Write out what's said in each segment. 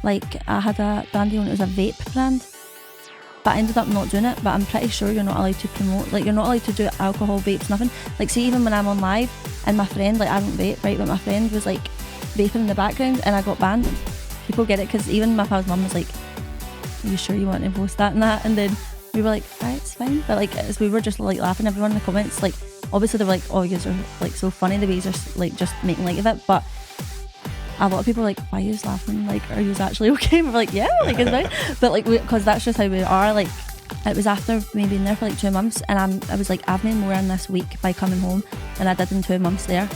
like I had a brand deal and it was a vape brand, but I ended up not doing it. But I'm pretty sure you're not allowed to promote, like you're not allowed to do alcohol, vapes, nothing. Like see, even when I'm on live and my friend, like I don't vape, right, but my friend was like vaping in the background and I got banned. People get it because even my pal's mum was like, are you sure you want to post that and that? And then we were like, right, it's fine. But like as we were just like laughing, everyone in the comments, like obviously they were like, oh, you guys are like so funny the way you're like just making light of it. But a lot of people are like, why are you laughing? Like, are you actually okay? And we're like, yeah, like it's fine. But like, because that's just how we are. Like, it was after me being there for like 2 months, and I was like, I've made more in this week by coming home than I did in 2 months there.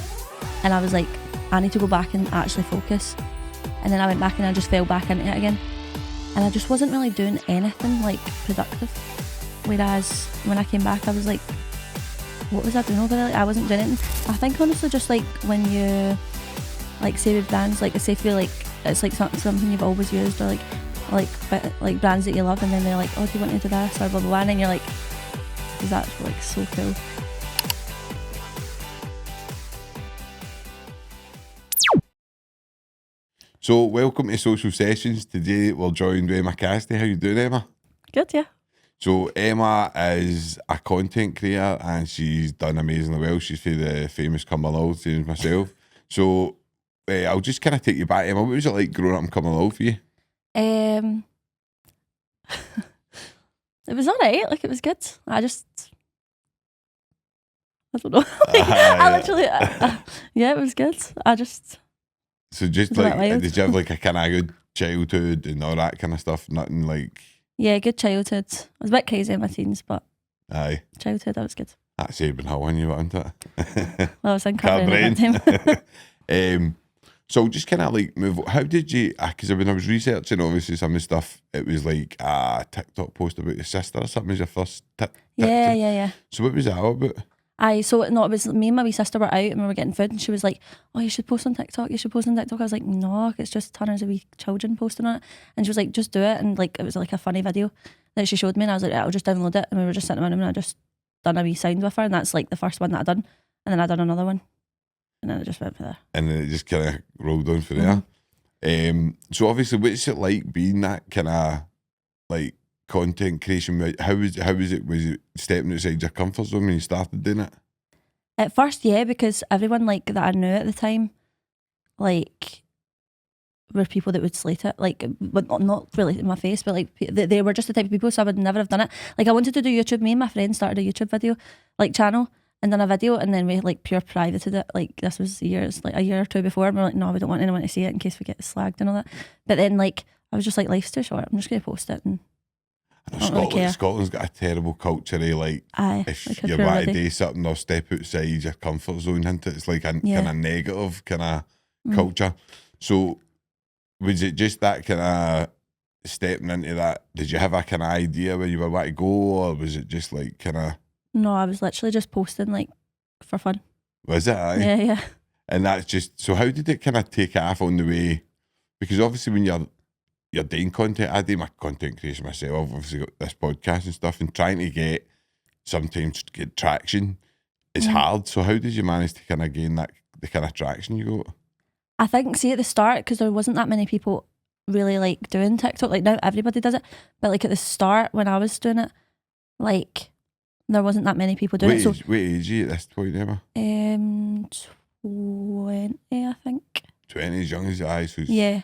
And I was like, I need to go back and actually focus. And then I went back and I just fell back into it again. And I just wasn't really doing anything like productive. Whereas when I came back, I was like, what was I doing over there? Like, I wasn't doing anything. I think honestly, just like when you like say with brands, like say feel like it's like something you've always used, or like brands that you love, and then they're like, oh, do you want to do this or blah blah blah, and then you're like, this is actually like so cool. So welcome to Social Sessions. Today we're joined with Emma Cassidy. How you doing, Emma? Good, yeah. So Emma is a content creator and she's done amazingly well. She's for the famous Cumbernauld, same as myself. So I'll just kind of take you back, Emma. What was it like growing up in Cumbernauld for you? It was alright, like it was good. I don't know. I literally, yeah, it was good. So just like, did you have like a kind of good childhood and all that kind of stuff? Nothing like... Yeah, good childhood. I was a bit crazy in my teens, but aye, childhood, that was good. That's Aben Hill when you were into it. Well, I was in Cumbernauld at that time. So just kind of like move, how did you, because when I was researching obviously some of the stuff, it was like a TikTok post about your sister or something was your first Yeah. So what was that all about? It was me and my wee sister were out and we were getting food, and she was like, oh, you should post on TikTok, I was like, no, it's just tons of wee children posting on it. And she was like, just do it. And like it was like a funny video that she showed me, and I was like, I'll just download it. And we were just sitting in my room and I just done a wee sound with her, and that's like the first one that I done. And then I done another one, and then it just went for there. And then it just kind of rolled on for there. So obviously, what's it like being that kind of like content creation? How was it? Was it stepping outside your comfort zone when you started doing it? At first, yeah, because everyone like that I knew at the time, like, were people that would slate it, like, but not really in my face, but like they were just the type of people, so I would never have done it. Like I wanted to do YouTube. Me and my friend started a YouTube video, like channel, and done a video, and then we like pure privated it. Like this was years, like a year or two before, and we're like, no, we don't want anyone to see it in case we get slagged and all that. But then like I was just like, life's too short, I'm just going to post it. And Scotland's got a terrible culture of like, if like you want to do something or step outside your comfort zone into it, it's like a kind of negative kind of culture. So was it just that kind of stepping into that? Did you have a kind of idea where you were wanting to go, or was it just like kind of... No, I was literally just posting like for fun. Was it? Aye? Yeah. And that's just, so how did it kind of take off on the way? Because obviously when you're doing content, I do my content creation myself, I've obviously got this podcast and stuff, and trying to sometimes get traction is hard. So how did you manage to kind of gain the kind of traction you got? I think, see, at the start, because there wasn't that many people really like doing TikTok, like now everybody does it, but like at the start when I was doing it, like there wasn't that many people doing it. What age are you at this point, Emma? 20, I think. 20, as young as your eyes. Yeah.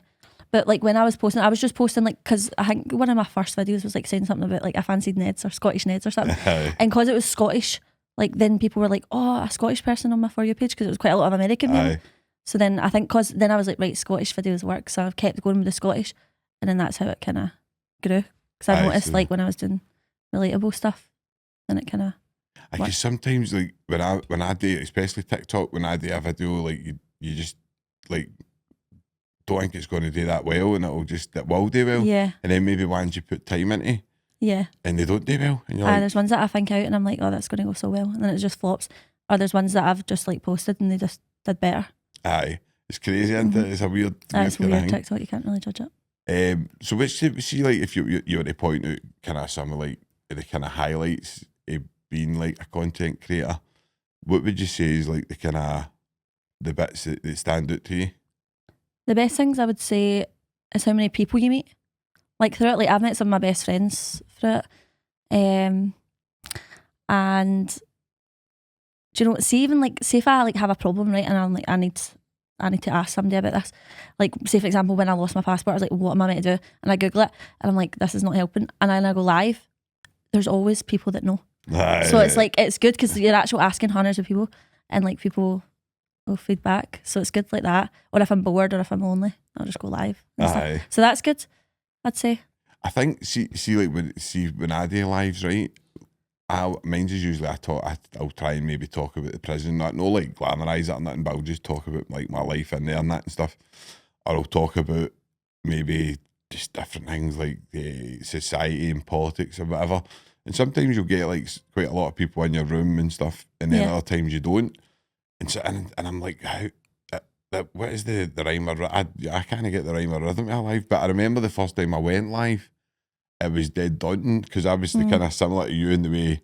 But like when I was posting, I was just posting like, because I think one of my first videos was like saying something about like I fancied Neds or Scottish Neds or something. And because it was Scottish, like then people were like, oh, a Scottish person on my For You page, because it was quite a lot of American people. So then I think, because then I was like, right, Scottish videos work, so I've kept going with the Scottish, and then that's how it kind of grew. Because I noticed like when I was doing relatable stuff, then it kind of... I guess sometimes like when I do, especially TikTok, when I do a video, like you just like don't think it's going to do that well, and it will do well. Yeah. And then maybe ones you put time into, and they don't do well, and you're like, there's ones that I think out and I'm like, oh, that's going to go so well, and then it just flops. Or there's ones that I've just like posted and they just did better. Aye, it's crazy, isn't it? It's a weird it's weird TikTok, you can't really judge it. So which, see, like if you were to point out kind of some of like the kind of highlights of being like a content creator, what would you say is like the kind of the bits that stand out to you? The best things I would say is how many people you meet. Like through it, like I've met some of my best friends through it. And do you know, see even like, say if I like have a problem, right, and I'm like, I need to ask somebody about this. Like say for example, when I lost my passport, I was like, what am I meant to do? And I Google it and I'm like, this is not helping. And then I go live, there's always people that know. So it's like, it's good because you're actually asking hundreds of people and like people will feedback. So it's good like that. Or if I'm bored or if I'm lonely, I'll just go live and stuff. So that's good, I'd say. I think see like when I do lives, right, mine's is usually I'll try and maybe talk about the prison, not no like glamorise it or nothing, but I'll just talk about like my life in there and that and stuff. Or I'll talk about maybe just different things like society and politics or whatever. And sometimes you'll get like quite a lot of people in your room and stuff, and then other times you don't. And so and I'm like, how? What is the rhyme or I can't get the rhyme or rhythm of live. But I remember the first time I went live, it was dead daunting because obviously kind of similar to you in the way,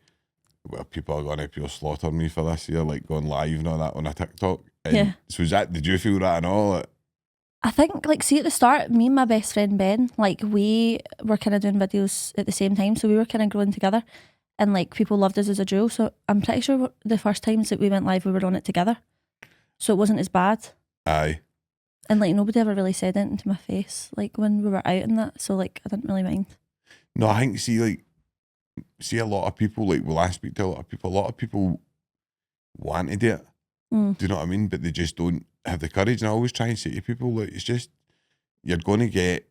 well, people are going to pure slaughter me for this year, like going live and all that on a TikTok. And so did you feel that and all? I think, like, see at the start, me and my best friend Ben, like, we were kind of doing videos at the same time, so we were kind of growing together, and like people loved us as a duo. So I'm pretty sure the first times that we went live, we were on it together, so it wasn't as bad. Aye. And like nobody ever really said anything to my face, like when we were out and that. So like I didn't really mind. No, I think see a lot of people, like, will I speak to a lot of people want to do it. Do you know what I mean? But they just don't have the courage. And I always try and say to people, like, it's just, you're going to get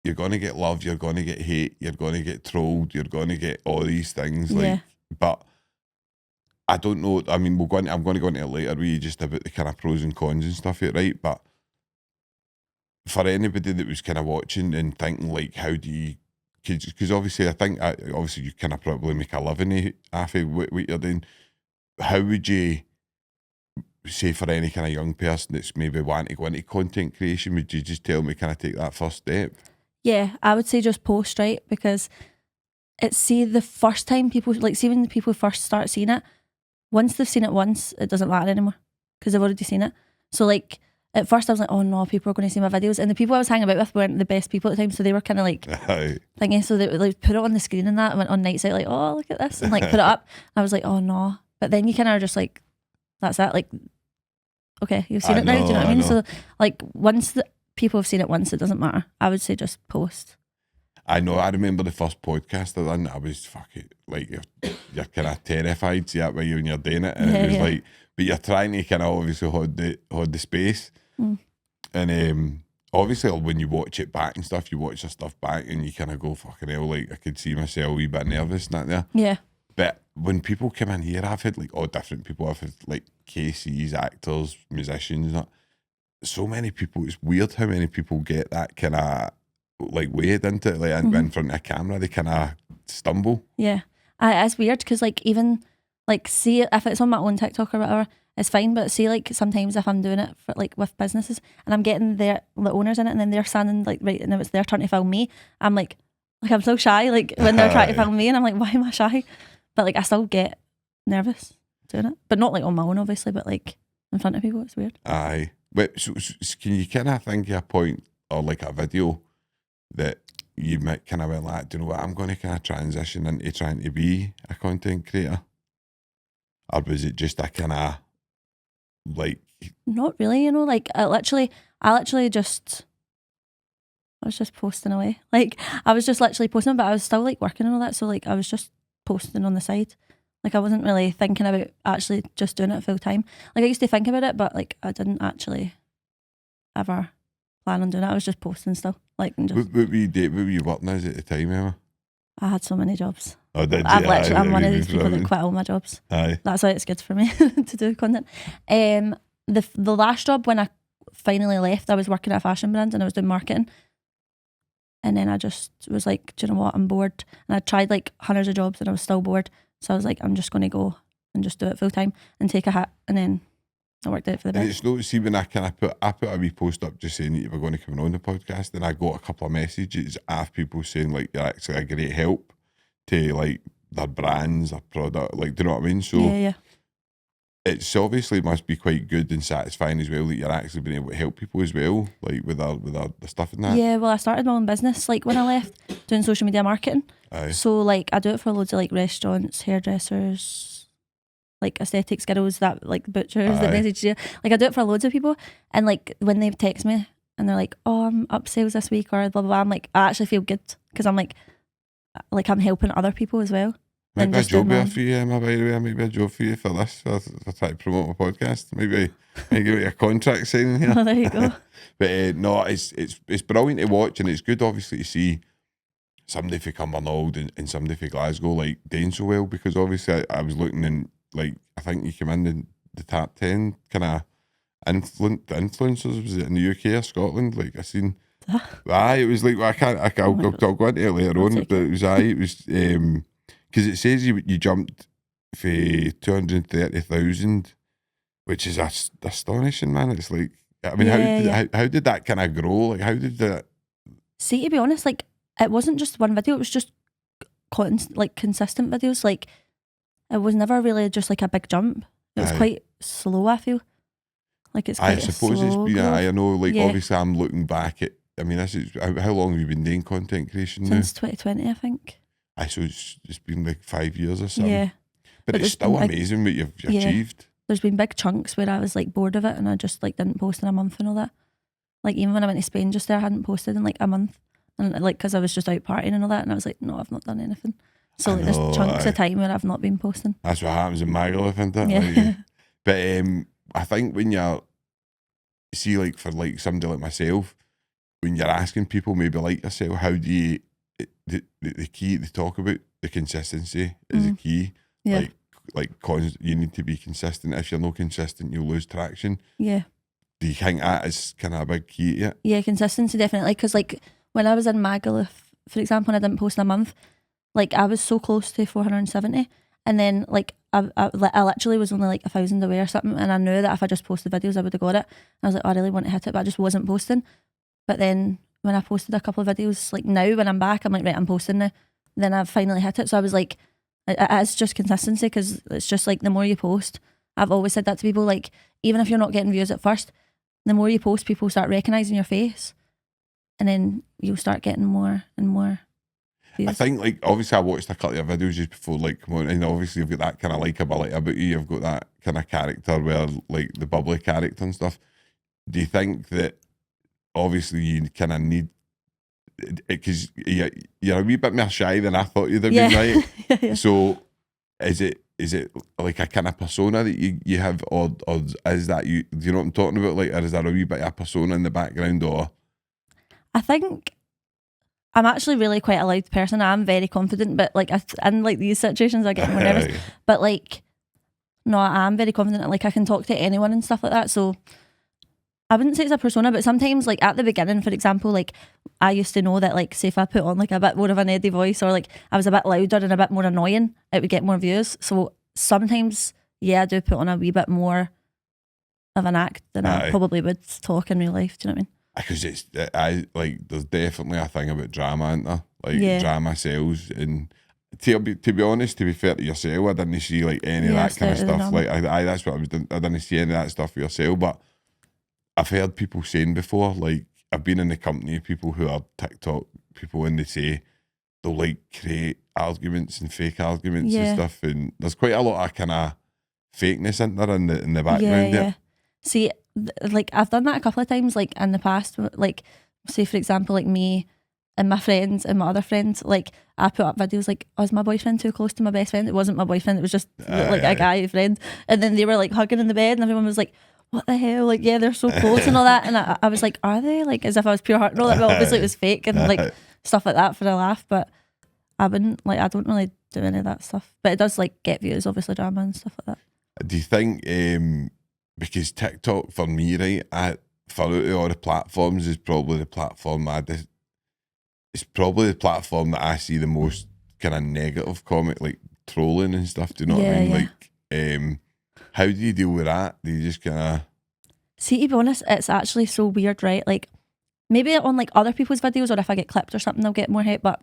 love, you're going to get hate, you're going to get trolled, you're going to get all these things. Like, but I don't know. I mean, I'm going to go into it later with you just about the kind of pros and cons and stuff here, right? But for anybody that was kind of watching and thinking, like, how do you, because obviously I think, obviously you kind of probably make a living off of what you're doing. How would you say for any kind of young person that's maybe wanting to go into content creation, would you just tell me kind of take that first step? Yeah, I would say just post, right? Because it's, see, the first time people, like, see when the people first start seeing it, once they've seen it once, it doesn't matter anymore because they've already seen it. So like at first I was like, oh no, people are going to see my videos, and the people I was hanging about with weren't the best people at the time, so they were kind of like thingy, so they would like put it on the screen and that. I went on nights out like, oh look at this, and like put it up. I was like, oh no, but then you kind of just like, that's it, like, okay, you've seen it now, do you know what I mean? So like once the people have seen it once, it doesn't matter. I would say just post. I know, I remember the first podcast I done, I was fucking, like, you're kind of terrified, see that way when you're doing it, and it was like, but you're trying to kind of obviously hold the space. And obviously when you watch it back and stuff, you watch your stuff back and you kind of go, fucking hell, like I could see myself a wee bit nervous and that there. Yeah. But when people come in here, I've had like all different people, I've had like KCs, actors, musicians, that. So many people, it's weird how many people get that kind of like weighed into it, like in front of a camera, they kind of stumble. Yeah, it's weird because like even like, see, if it's on my own TikTok or whatever, it's fine, but see, like sometimes if I'm doing it for like with businesses and I'm getting the owners in it and then they're standing like right and it's their turn to film me, I'm like I'm so shy like when they're trying to film me, and I'm like, why am I shy? But like I still get nervous doing it, but not like on my own obviously, but like in front of people, it's weird. Aye. But so can you kind of think of a point or like a video that you might kind of went like, do you know what, I'm going to kind of transition into trying to be a content creator? Or was it just a kind of like... Not really, you know, like I literally just, I was just posting away. Like I was just literally posting, but I was still like working and all that, so like I was just posting on the side. Like I wasn't really thinking about actually just doing it full time. Like I used to think about it, but like I didn't actually ever plan on doing it. I was just posting still. Like, and just... What were you working as at the time, Emma? I had so many jobs. Oh, did you? I'm one of these people that quit all my jobs. Aye. That's why it's good for me to do content. The last job when I finally left, I was working at a fashion brand and I was doing marketing. And then I just was like, do you know what? I'm bored. And I tried like hundreds of jobs and I was still bored. So I was like, I'm just going to go and just do it full time and take a hit. And then I worked out for the best. And it's not, see, when I put a wee post up just saying that you were going to come on the podcast, and I got a couple of messages of people saying like you're actually a great help to like their brands or product, like, do you know what I mean? So yeah. it's obviously must be quite good and satisfying as well that you're actually being able to help people as well, like with the stuff and that. Yeah, well, I started my own business like when I left doing social media marketing. Aye. So like I do it for loads of like restaurants, hairdressers, like aesthetics girls, that like butchers that message you. Like I do it for loads of people, and like when they text me and they're like, "Oh, I'm up sales this week," or blah blah blah, I'm like, I actually feel good because I'm like I'm helping other people as well. Maybe a job here for you, Emma, by the way. Maybe a job for you for this. For trying to promote my podcast. Maybe give you a contract signing here. Oh, there you go. But no, it's brilliant to watch, and it's good obviously to see somebody for Cumbernauld and somebody for Glasgow like doing so well, because obviously I was looking and like I think you came in the top 10 kind of influencers, was it in the UK or Scotland? Like I seen it was like I'll go into it later on, but it was because it says you jumped for 230,000, which is astonishing, man. It's like, I mean, how did that kind of grow? Like, how did that? See, to be honest, like it wasn't just one video; it was just consistent videos. Like it was never really just like a big jump. It was quite slow. I feel like it's. Quite I suppose it's. I know. Like obviously, I'm looking back at. I mean, this is how long have you been doing content creation since 2020, I think. So it's been like 5 years or something. Yeah. But it's still amazing what you've achieved. There's been big chunks where I was like bored of it and I just like didn't post in a month and all that. Like even when I went to Spain just there, I hadn't posted in like a month. And like, because I was just out partying and all that. And I was like, no, I've not done anything. So like there's chunks of time where I've not been posting. That's what happens in Magaluf, isn't it? Yeah. Like, but I think when see like for like somebody like myself, when you're asking people maybe like yourself, how do you, the key they talk about, the consistency is the key. Yeah. You need to be consistent. If you're not consistent, you'll lose traction. Yeah. Do you think that is kind of a big key to it? Yeah, consistency definitely. Because like when I was in Magaluf, for example, and I didn't post in a month, like I was so close to 470, and then like I literally was only like 1,000 away or something, and I knew that if I just posted videos I would have got it. And I was like, oh, I really want to hit it, but I just wasn't posting. But then when I posted a couple of videos, like now when I'm back, I'm like, right, I'm posting now. Then I've finally hit it. So I was like, it's just consistency, because it's just like the more you post, I've always said that to people, like even if you're not getting views at first, the more you post, people start recognising your face, and then you'll start getting more and more views. I think like obviously I watched a couple of videos just before like come on, and obviously you've got that kind of likeability about you, you've got that kind of character where like the bubbly character and stuff. Do you think that obviously you kind of need, because you're a wee bit more shy than I thought you'd have been, right? Yeah. So is it like a kind of persona that you have, or is that you? Do you know what I'm talking about? Like, or is there a wee bit of a persona in the background, or? I think I'm actually really quite a loud person. I'm very confident, but like in like these situations I get more nervous. But like, no, I am very confident. Like I can talk to anyone and stuff like that. So I wouldn't say it's a persona, but sometimes like at the beginning, for example, like I used to know that like say if I put on like a bit more of an Eddie voice, or like I was a bit louder and a bit more annoying, it would get more views. So sometimes, yeah, I do put on a wee bit more of an act than I probably would talk in real life. Do you know what I mean? Because there's definitely a thing about drama, isn't there? Like drama sells, and to be honest, to be fair to yourself, I didn't see like any of that kind of stuff. Like that's what I was doing. I didn't see any of that stuff for yourself, but I've heard people saying before, like I've been in the company of people who are TikTok people, and they say they'll like create arguments and fake arguments and stuff, and there's quite a lot of kind of fakeness in there in the background. Yeah. See, like I've done that a couple of times, like in the past. Like, say for example, like me and my friends and my other friends, like I put up videos like, oh, is my boyfriend too close to my best friend? It wasn't my boyfriend, it was just like a guy friend, and then they were like hugging in the bed, and everyone was like, what the hell, like yeah, they're so close and all that, and I was like, are they? Like as if I was pure heart and all that, but obviously it was fake and like stuff like that for a laugh. But I wouldn't, like I don't really do any of that stuff, but it does like get views, obviously, drama and stuff like that. Do you think because TikTok for me, right, for out of all the platforms is probably the platform it's probably the platform that I see the most kind of negative comment, like trolling and stuff. Do you know what I mean? Like how do you deal with that? Do you just kind of... See, to be honest, it's actually so weird, right? Like, maybe on like other people's videos, or if I get clipped or something, I'll get more hate. But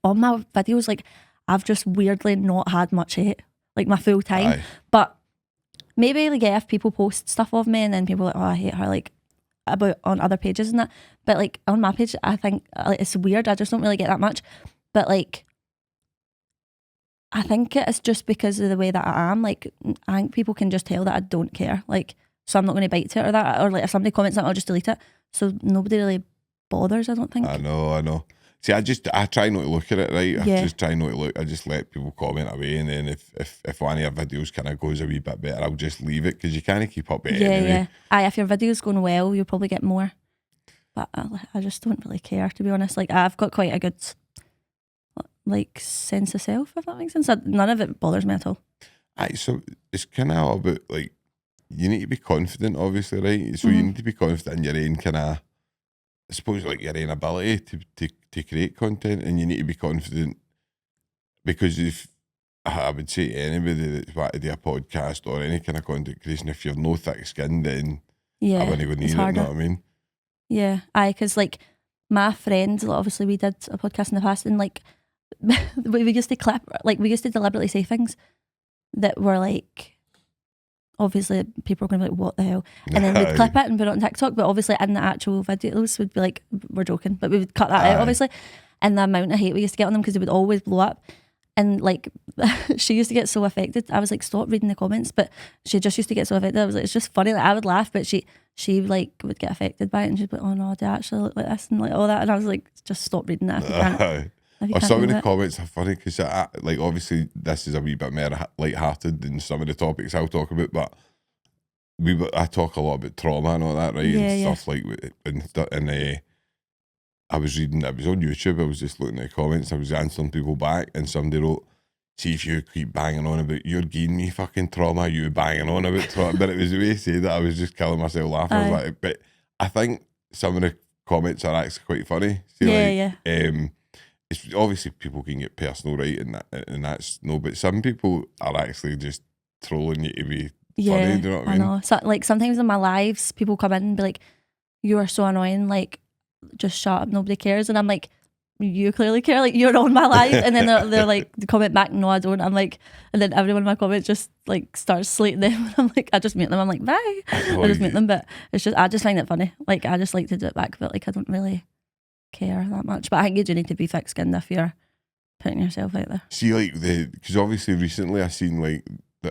on my videos, like, I've just weirdly not had much hate, like my full time. But maybe like if people post stuff of me and then people are like, oh, I hate her, like about on other pages and that, but like on my page I think like it's weird, I just don't really get that much, but like I think it's just because of the way that I am. Like I think people can just tell that I don't care, like, so I'm not going to bite to it or that, or like if somebody comments something I'll just delete it, so nobody really bothers, I don't think. I know. See, I try not to look at it, right? I just try not to look. I just let people comment away, and then if one of your videos kind of goes a wee bit better, I'll just leave it, because you can't keep up with it anyway. Yeah. Aye, if your video's going well, you'll probably get more. But I just don't really care, to be honest. Like I've got quite a good like sense of self, if that makes sense. None of it bothers me at all. Aye, so it's kind of all about like, you need to be confident, obviously, right? So you need to be confident in your own kind of, I suppose, like your own ability to create content, and you need to be confident, because if I would say to anybody that's about to do a podcast or any kind of content creation, if you've no thick skin, then I wouldn't go near it, you know what I mean? Yeah, aye, because like my friend, obviously we did a podcast in the past, and like we used to clip, like we used to deliberately say things that were like, obviously people are going to be like, what the hell? And then we'd clip it and put it on TikTok, but obviously in the actual videos we'd be like, we're joking, but we would cut that out, obviously. And the amount of hate we used to get on them, because they would always blow up. And like she used to get so affected. I was like, stop reading the comments, but she just used to get so affected. I was like, it's just funny. Like I would laugh, but she like would get affected by it, and she'd be like, oh no, do I actually look like this, and like all that. And I was like, just stop reading that if you can't. Or some of the comments are funny, because like obviously this is a wee bit more light-hearted than some of the topics I'll talk about, but I talk a lot about trauma and all that, right? And stuff like, and I was reading, it was on YouTube, I was just looking at the comments, I was answering people back, and somebody wrote, see, if you keep banging on about you're giving me fucking trauma, you banging on about trauma. But it was the way he said that, I was just killing myself laughing. I was like, but I think some of the comments are actually quite funny. See, it's obviously people can get personal, right, and that's no, but some people are actually just trolling you to be funny. Do you know what I mean? I know. So, like sometimes in my lives, people come in and be like, "You are so annoying. Like, just shut up. Nobody cares." And I'm like, "You clearly care. Like, you're on my life." And then they're like, they comment back, "No, I don't." I'm like, and then everyone in my comments just like starts slating them. And I'm like, I just mute them. I'm like, bye. I just mute them. But it's just, I just find it funny. Like, I just like to do it back, but like, I don't really care that much. But I think you do need to be thick-skinned if you're putting yourself out there. See, like because obviously recently I seen like,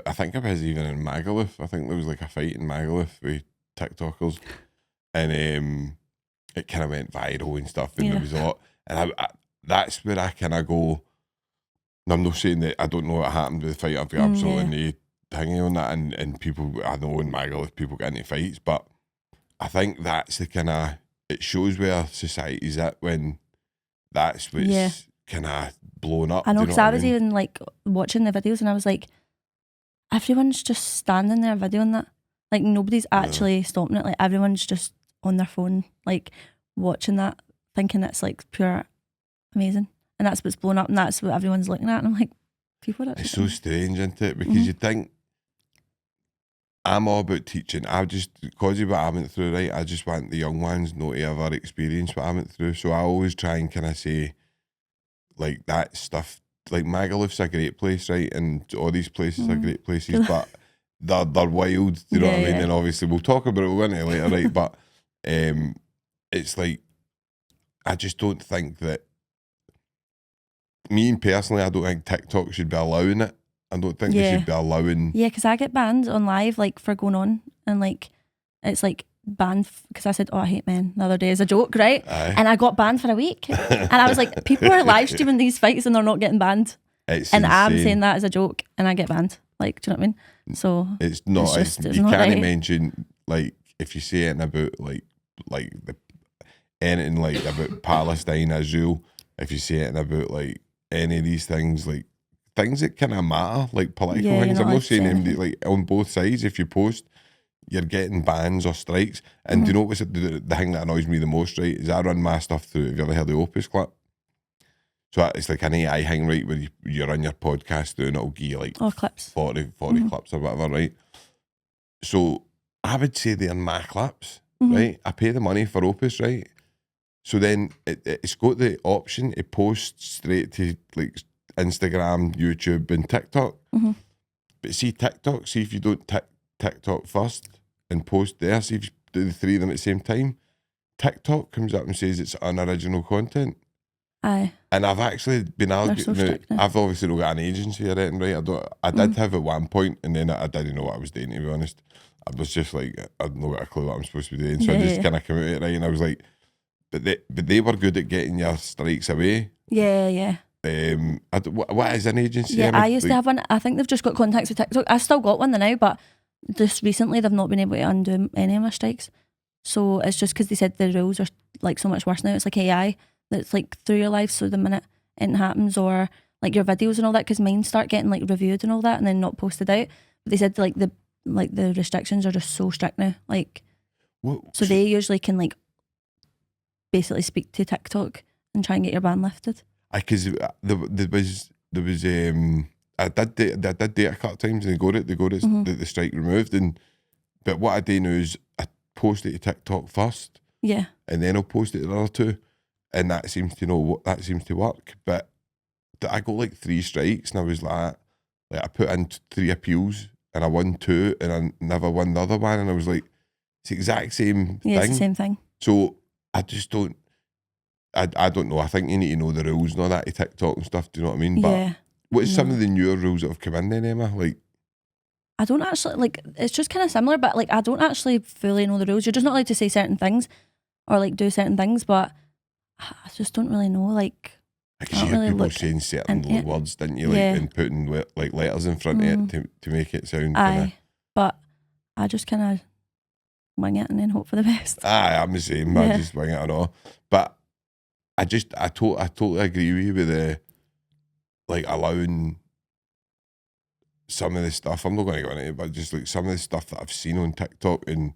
I think it was even in Magaluf. I think there was like a fight in Magaluf with TikTokers, and it kind of went viral and stuff, and there was a lot. And I that's where I kind of go. And I'm not saying that I don't know what happened with the fight. I've got absolutely no hanging on that, and people, I know in Magaluf people get into fights, but I think that's the kind of, it shows where society's at when that's what's kind of blown up. I know, because I was even like watching the videos and I was like, everyone's just standing there videoing that. Like nobody's actually stopping it. Like everyone's just on their phone, like watching that, thinking it's like pure amazing. And that's what's blown up, and that's what everyone's looking at. And I'm like, people are actually... It's so strange, isn't it? Because you think, I'm all about teaching. I just, because of what I went through, right, I just want the young ones not to ever experience what I went through. So I always try and kind of say, like, that stuff, like Magaluf's a great place, right? And all these places are great places, but they're wild, do you know what I mean? And obviously we'll talk about it later, right? But it's like, I just don't think that, me personally, I don't think TikTok should be allowing it. I don't think they should be allowing... Yeah, because I get banned on live, like, for going on, and, like, it's, like, banned, because I said, oh, I hate men the other day as a joke, right? Aye. And I got banned for a week. And I was like, people are live streaming these fights and they're not getting banned. It's and insane. I'm saying that as a joke, and I get banned. Like, do you know what I mean? So... It's not... It's you not can't right. mention, like, if you say anything about, like anything, like, about Palestine, Israel, if you say anything about, like, any of these things, like, things that kind of matter, like political things. I'm not saying them, like, on both sides, if you post, you're getting bans or strikes. And do you know what's the thing that annoys me the most, right, is I run my stuff through, have you ever heard the Opus clip? So it's like an AI thing, right, where you're on your podcast doing, it'll give you like clips. 40 clips or whatever, right? So I would say they're my clips, right? I pay the money for Opus, right? So then it's got the option to post straight to like Instagram, YouTube and TikTok. But see TikTok, see if you don't TikTok first and post there. See if you do the 3 of them at the same time. TikTok comes up and says it's unoriginal content. Aye. And I've actually been arguing. So I've obviously not got an agency or anything, right? I did have at one point, and then I didn't know what I was doing, to be honest. I was just like, I'd not got a clue what I'm supposed to be doing. So I just kind of came out of it, right? And I was like, but they were good at getting your strikes away. Yeah. What is an agency? Yeah, I used to have one. I think they've just got contacts with TikTok. I still got one now, but just recently they've not been able to undo any of my strikes. So it's just because they said the rules are like so much worse now. It's like AI that's like through your life. So the minute it happens, or like your videos and all that, because mine start getting like reviewed and all that and then not posted out. But they said the restrictions are just so strict now. Like, so they usually can like basically speak to TikTok and try and get your ban lifted. Because there was I did date a couple of times and they got it the strike removed, but what I do now is I post it to TikTok first, and then I'll post it to the other two, and that seems to work. But I got like 3 strikes, and I was like I put in 3 appeals and I won 2, and I never won the other one, and I was like, it's the exact same thing. It's the same thing. So I just don't. I don't know. I think you need to know the rules and all that to TikTok and stuff. Do you know what I mean? But what is some of the newer rules that have come in then, Emma? Like, I don't actually, like, it's just kind of similar, but like I don't actually fully know the rules. You're just not allowed to say certain things or like do certain things, but I just don't really know. Like, I can see people saying certain words, didn't you? Like, and putting like letters in front of it to make it sound. But I just kind of wing it and then hope for the best. I'm the same. I just wing it and all. But I totally agree with you with the like allowing some of the stuff. I'm not going to go into it, but just like some of the stuff that I've seen on TikTok and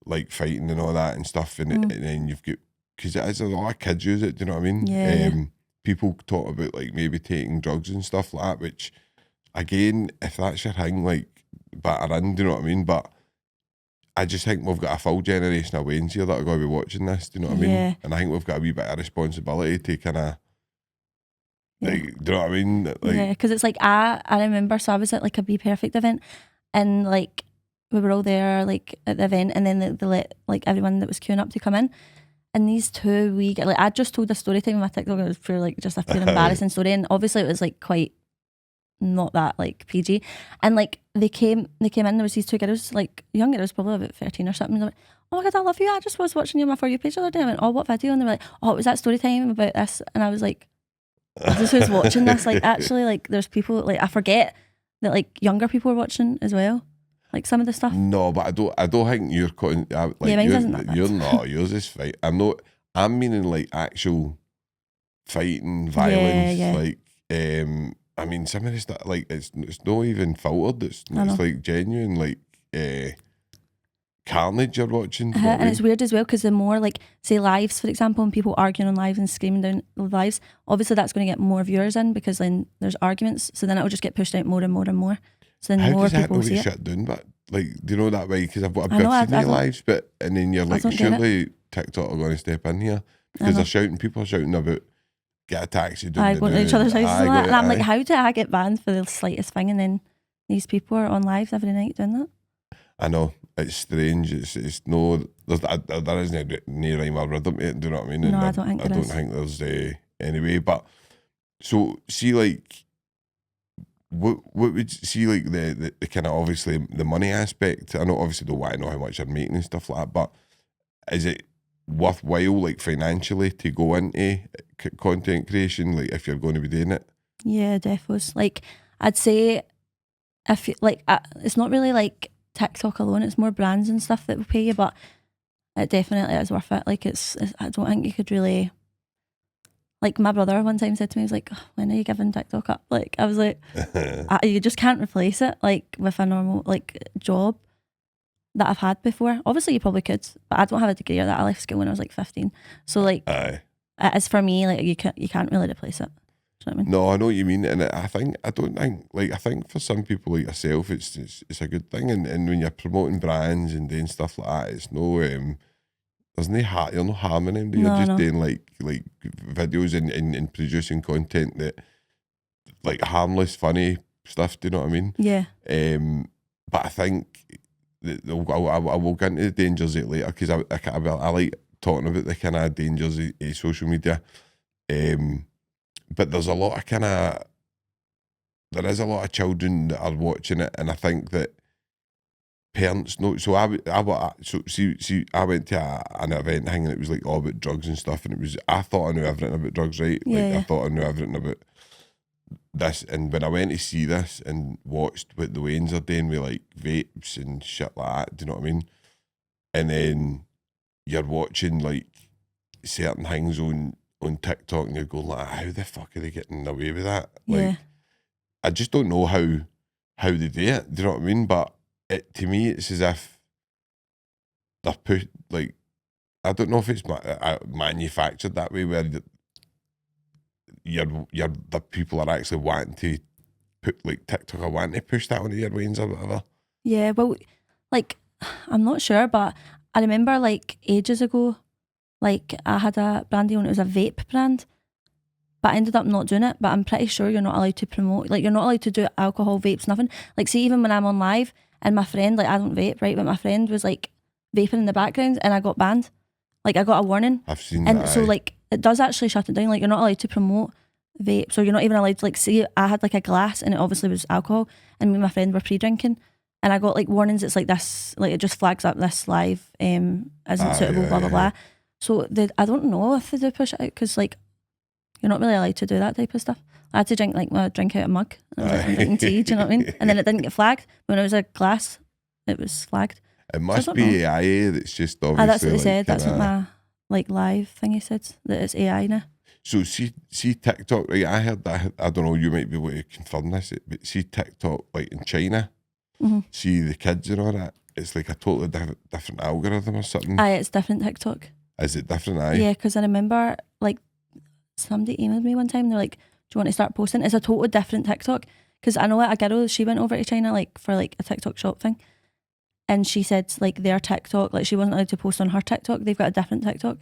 like fighting and all that and stuff, and then you've got, because it is a lot of kids use it. Do you know what I mean? Yeah. People talk about like maybe taking drugs and stuff like that, which again, if that's your thing, like batter in. Do you know what I mean? But I just think we've got a full generation of Waynes here that are going to be watching this. Do you know what I mean? And I think we've got a wee bit of responsibility to kind of, like, do you know what I mean? Like, because it's like I remember, so I was at like a Be Perfect event, and like we were all there like at the event, and then they let like everyone that was queuing up to come in, and these 2 like I just told a story time on my TikTok. It was pure like just a pure embarrassing story, and obviously it was like quite not that like PG, and like they came in, there was these 2 girls, like young girls, probably about 13 or something, and they were like, oh my god, I love you, I just was watching you on my For You page the other day. I went, oh, what video? And they were like, oh, it was that story time about this, and I was like, I just was watching this, like actually like there's people, like I forget that like younger people are watching as well, like some of the stuff. No, but I don't think you're like, mine isn't that bad. You're not, yours is fight. I'm meaning like actual fighting, violence, like I mean, some of this stuff, like, it's not even filtered. It's like genuine, like, carnage you're watching. And it's weird as well, because the more, like, say lives, for example, and people arguing on lives and screaming down lives, obviously that's going to get more viewers in, because then there's arguments. So then it'll just get pushed out more and more and more. So then more people see it. How does that shut down? But like, do you know that way? Because I've seen your lives, but and then you're like, surely TikTok are going to step in here, because people are shouting about, get a taxi down going to each other's houses and that. And I'm like, how do I get banned for the slightest thing? And then these people are on lives every night doing that. I know, it's strange. It's no, there isn't any rhyme or rhythm to it. Do you know what I mean? No, I don't think there is. I don't think there's anyway. But so see, like, what would see, like the kind of, obviously the money aspect. I know, obviously, don't want to know how much you're making and stuff like that. But is it worthwhile, like financially, to go into content creation, like if you're going to be doing it? Yeah, defos. Like I'd say, if you, like, it's not really like TikTok alone, it's more brands and stuff that will pay you, but it definitely is worth it. Like it's I don't think you could really, like my brother one time said to me, he was like, oh, when are you giving TikTok up? Like I was like, you just can't replace it like with a normal like job that I've had before. Obviously you probably could, but I don't have a degree or that. I left school when I was like 15. So like it is for me, like you can't really replace it. Do you know what I mean? No, I know what you mean, and I think for some people like yourself, it's a good thing, and when you're promoting brands and doing stuff like that, it's no there's no you're not harming them. You're just doing like videos and producing content that like harmless, funny stuff. Do you know what I mean? Yeah. but I think I will get into the dangers of it later, because I like talking about the kind of dangers of social media. But there's a lot of there is a lot of children that are watching it, and I think that parents know. So I went to an event thing, and it was like all about drugs and stuff, and I thought I knew everything about drugs, right? I thought I knew everything about this, and when I went to see this and watched what the Waynes are doing with like vapes and shit like that, do you know what I mean? And then you're watching like certain things on TikTok, and you're going like, how the fuck are they getting away with that? Like, I just don't know how they do it. Do you know what I mean? But to me, it's as if they're put, like, I don't know if it's manufactured that way, where the people are actually wanting to put, like, TikTok are wanting to push that onto your Waynes or whatever. Yeah, well, like, I'm not sure, but I remember like ages ago, like I had a brand deal and it was a vape brand, but I ended up not doing it. But I'm pretty sure you're not allowed to promote, like you're not allowed to do alcohol, vapes, nothing. Like, see, even when I'm on live and my friend, like I don't vape, right, but my friend was like vaping in the background and I got banned. Like, I got a warning. I've seen and that. So like it does actually shut it down. Like, you're not allowed to promote vapes, or you're not even allowed to, like, see, I had like a glass and it obviously was alcohol, and me and my friend were pre-drinking, and I got like warnings. It's like this, like it just flags up this live isn't suitable, blah blah blah. So I don't know if they do push it out, because like you're not really allowed to do that type of stuff. I had to drink like my drink out of a mug. I was like, I'm drinking tea, do you know what I mean? And then it didn't get flagged. When it was a glass, it was flagged. It must be AI that's just obviously. That's what they like, said. That's what my like live thing he said, that it's AI now. So see TikTok, right? I heard that. I don't know, you might be able to confirm this, but see TikTok, like in China, see the kids and all that, it's like a totally different algorithm or something. Aye, it's different TikTok. Is it different? Aye. Yeah, because I remember like somebody emailed me one time. They're like, "Do you want to start posting?" It's a totally different TikTok. Because I know a girl, she went over to China like for like a TikTok shop thing, and she said like their TikTok, like she wasn't allowed to post on her TikTok. They've got a different TikTok.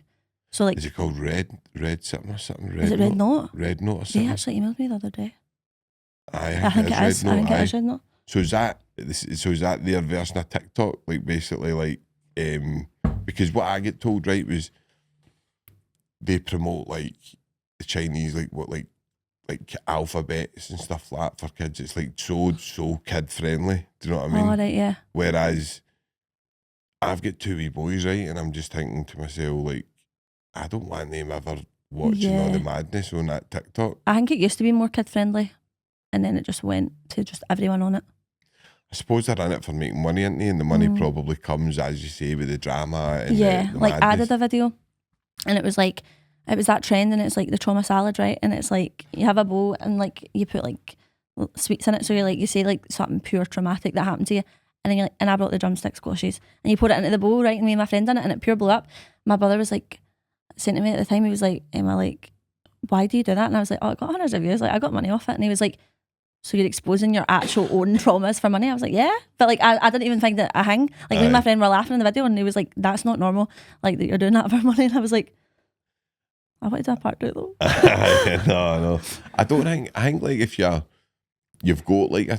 So like, is it called Red something or something? Is it Red Note? Red Note or something? They actually emailed me the other day. I think it is. I think it is Red Note. So is that their version of TikTok? Like basically like because what I get told, right, was they promote like the Chinese, like what like alphabets and stuff like that for kids. It's like so kid friendly. Do you know what I mean? Oh, right, yeah. Whereas I've got two wee boys, right, and I'm just thinking to myself, like, I don't want them ever watching all the madness on that TikTok. I think it used to be more kid friendly, and then it just went to just everyone on it. I suppose they're in it for making money, aren't they? And the money probably comes, as you say, with the drama and the like madness. I did a video, and it was that trend, and it's like the trauma salad, right? And it's like you have a bowl and like you put like sweets in it, so you say like something pure traumatic that happened to you, and then and I brought the drumstick squashes, and you put it into the bowl, right? And me and my friend done it, and it pure blew up. My brother was like saying to me at the time, he was like, "Emma, like, why do you do that?" And I was like, "Oh, it got hundreds of views. Like, I got money off it." And he was like, "So you're exposing your actual own traumas for money?" I was like, "Yeah," but like I didn't even think that a thing. Like, me and my friend were laughing in the video, and he was like, "That's not normal. Like, that you're doing that for money." And I was like, I want to do a part 2 though. No. I think like if you've got like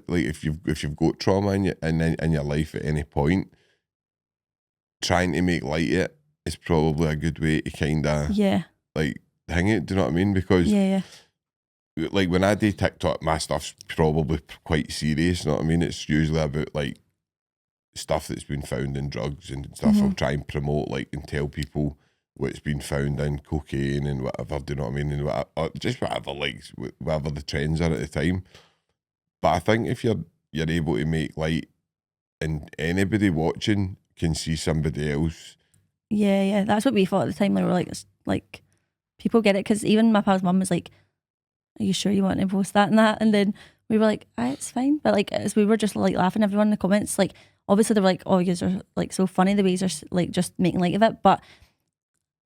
if you've got trauma in your life at any point, trying to make light of it is probably a good way to kind of like hang it. Do you know what I mean? Because like when I do TikTok, my stuff's probably quite serious. You know what I mean? It's usually about like stuff that's been found in drugs and stuff. I'll try and promote like and tell people what's been found in cocaine and whatever, do you know what I mean? And whatever, just whatever, like, whatever the trends are at the time. But I think if you're able to make light and anybody watching can see somebody else. Yeah, that's what we thought at the time. Like, we were like people get it, because even my pal's mum was like, "Are you sure you want to post that and that?" And then we were like, "It's fine." But like, as we were just like laughing, everyone in the comments, like, obviously they were like, "Oh, you are like so funny the way you're like just making light of it," but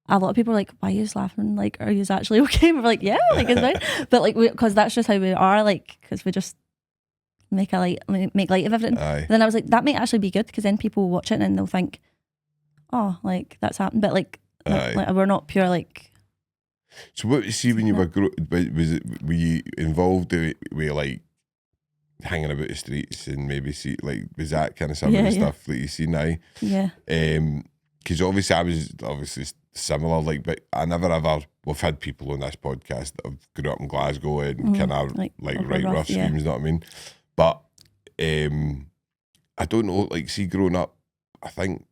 a lot of people are like, "Why are you laughing? Like, are you actually okay?" And we're like, "Yeah, like it's fine." But like, because that's just how we are, like, because we just make light of everything. And then I was like, that might actually be good, because then people will watch it and they'll think, "Oh, like that's happened." But like we're not pure like. So what you see when you were were you involved with like hanging about the streets and maybe see, like, was that kind of some of the stuff that you see now? Yeah. Because obviously I was obviously similar, like, but I never ever, we've had people on this podcast that have grew up in Glasgow and kind of like right rough schemes, you know what I mean? But I don't know, like, see, growing up, I think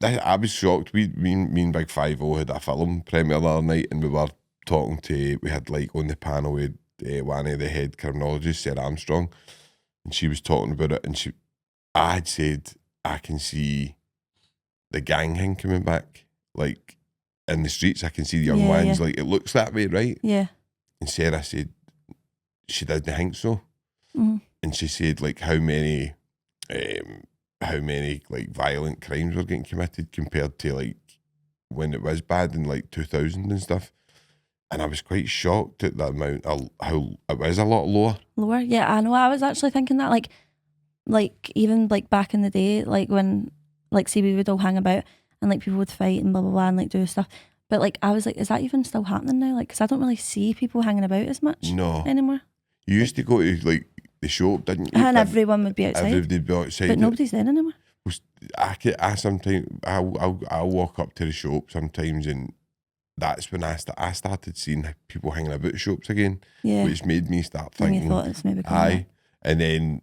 I was shocked. Me and Big 5-0 had a film premiere the other night, and we were talking to, we had like on the panel with one of the head criminologists, Sarah Armstrong, and she was talking about it, and I had said, I can see the gang thing coming back, like, in the streets. I can see the young ones, like, it looks that way, right? Yeah. And Sarah said she didn't think so. Mm-hmm. And she said, like, how many like violent crimes were getting committed compared to like when it was bad in like 2000 and stuff. And I was quite shocked at the amount of how it was a lot lower. Yeah, I know. I was actually thinking that, like even like back in the day, like when, like, see, we would all hang about and like people would fight and blah blah blah and like do stuff. But like I was like, is that even still happening now? Like, because I don't really see people hanging about as much anymore. You used to go to like the shop, didn't you? And everyone would be outside. Everybody'd be outside. But nobody's there anymore. I sometimes I'll walk up to the shop sometimes, and that's when I started seeing people hanging about the shops again, which made me start thinking. And you thought it's maybe coming back. And then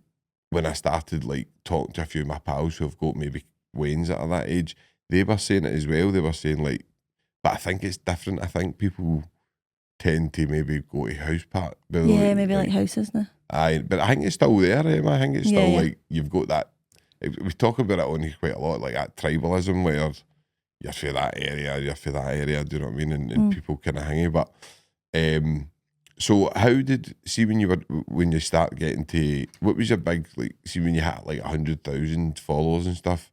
when I started like talking to a few of my pals who have got maybe wains that are that age, they were saying it as well. They were saying like, but I think it's different. I think people tend to maybe go to house party. Yeah, maybe like houses now. But I think it's still there. I think it's still like you've got that. We talk about it on here quite a lot, like that tribalism where you're for that area, do you know what I mean? And people kind of hang you. But so how did, see when you start getting to, what was your big, like, see when you had like 100,000 followers and stuff,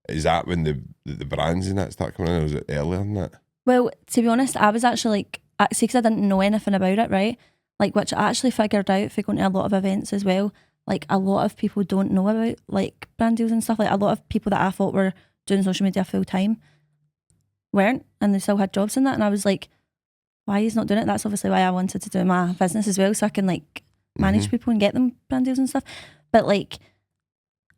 is that when the brands and that start coming in, or was it earlier than that? Well, to be honest, I was actually like, see, because I didn't know anything about it, right? Like, which I actually figured out for going to a lot of events as well. Like, a lot of people don't know about like brand deals and stuff. Like, a lot of people that I thought were doing social media full time weren't, and they still had jobs in that. And I was like, why he's not doing it? That's obviously why I wanted to do my business as well, so I can like manage people and get them brand deals and stuff. But like,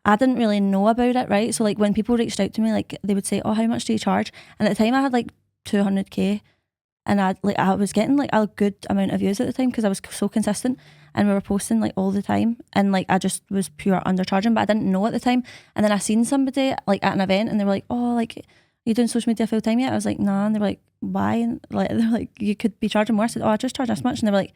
I didn't really know about it, right? So like when people reached out to me, like they would say, oh, how much do you charge? And at the time I had like 200k, and I was getting like a good amount of views at the time because I was so consistent, and we were posting like all the time, and like I just was pure undercharging, but I didn't know at the time. And then I seen somebody like at an event, and they were like, oh, like, are you doing social media full time yet? I was like, nah. And they were like, why? And like they're like, you could be charging more. I said, oh, I just charge this much. And they were like,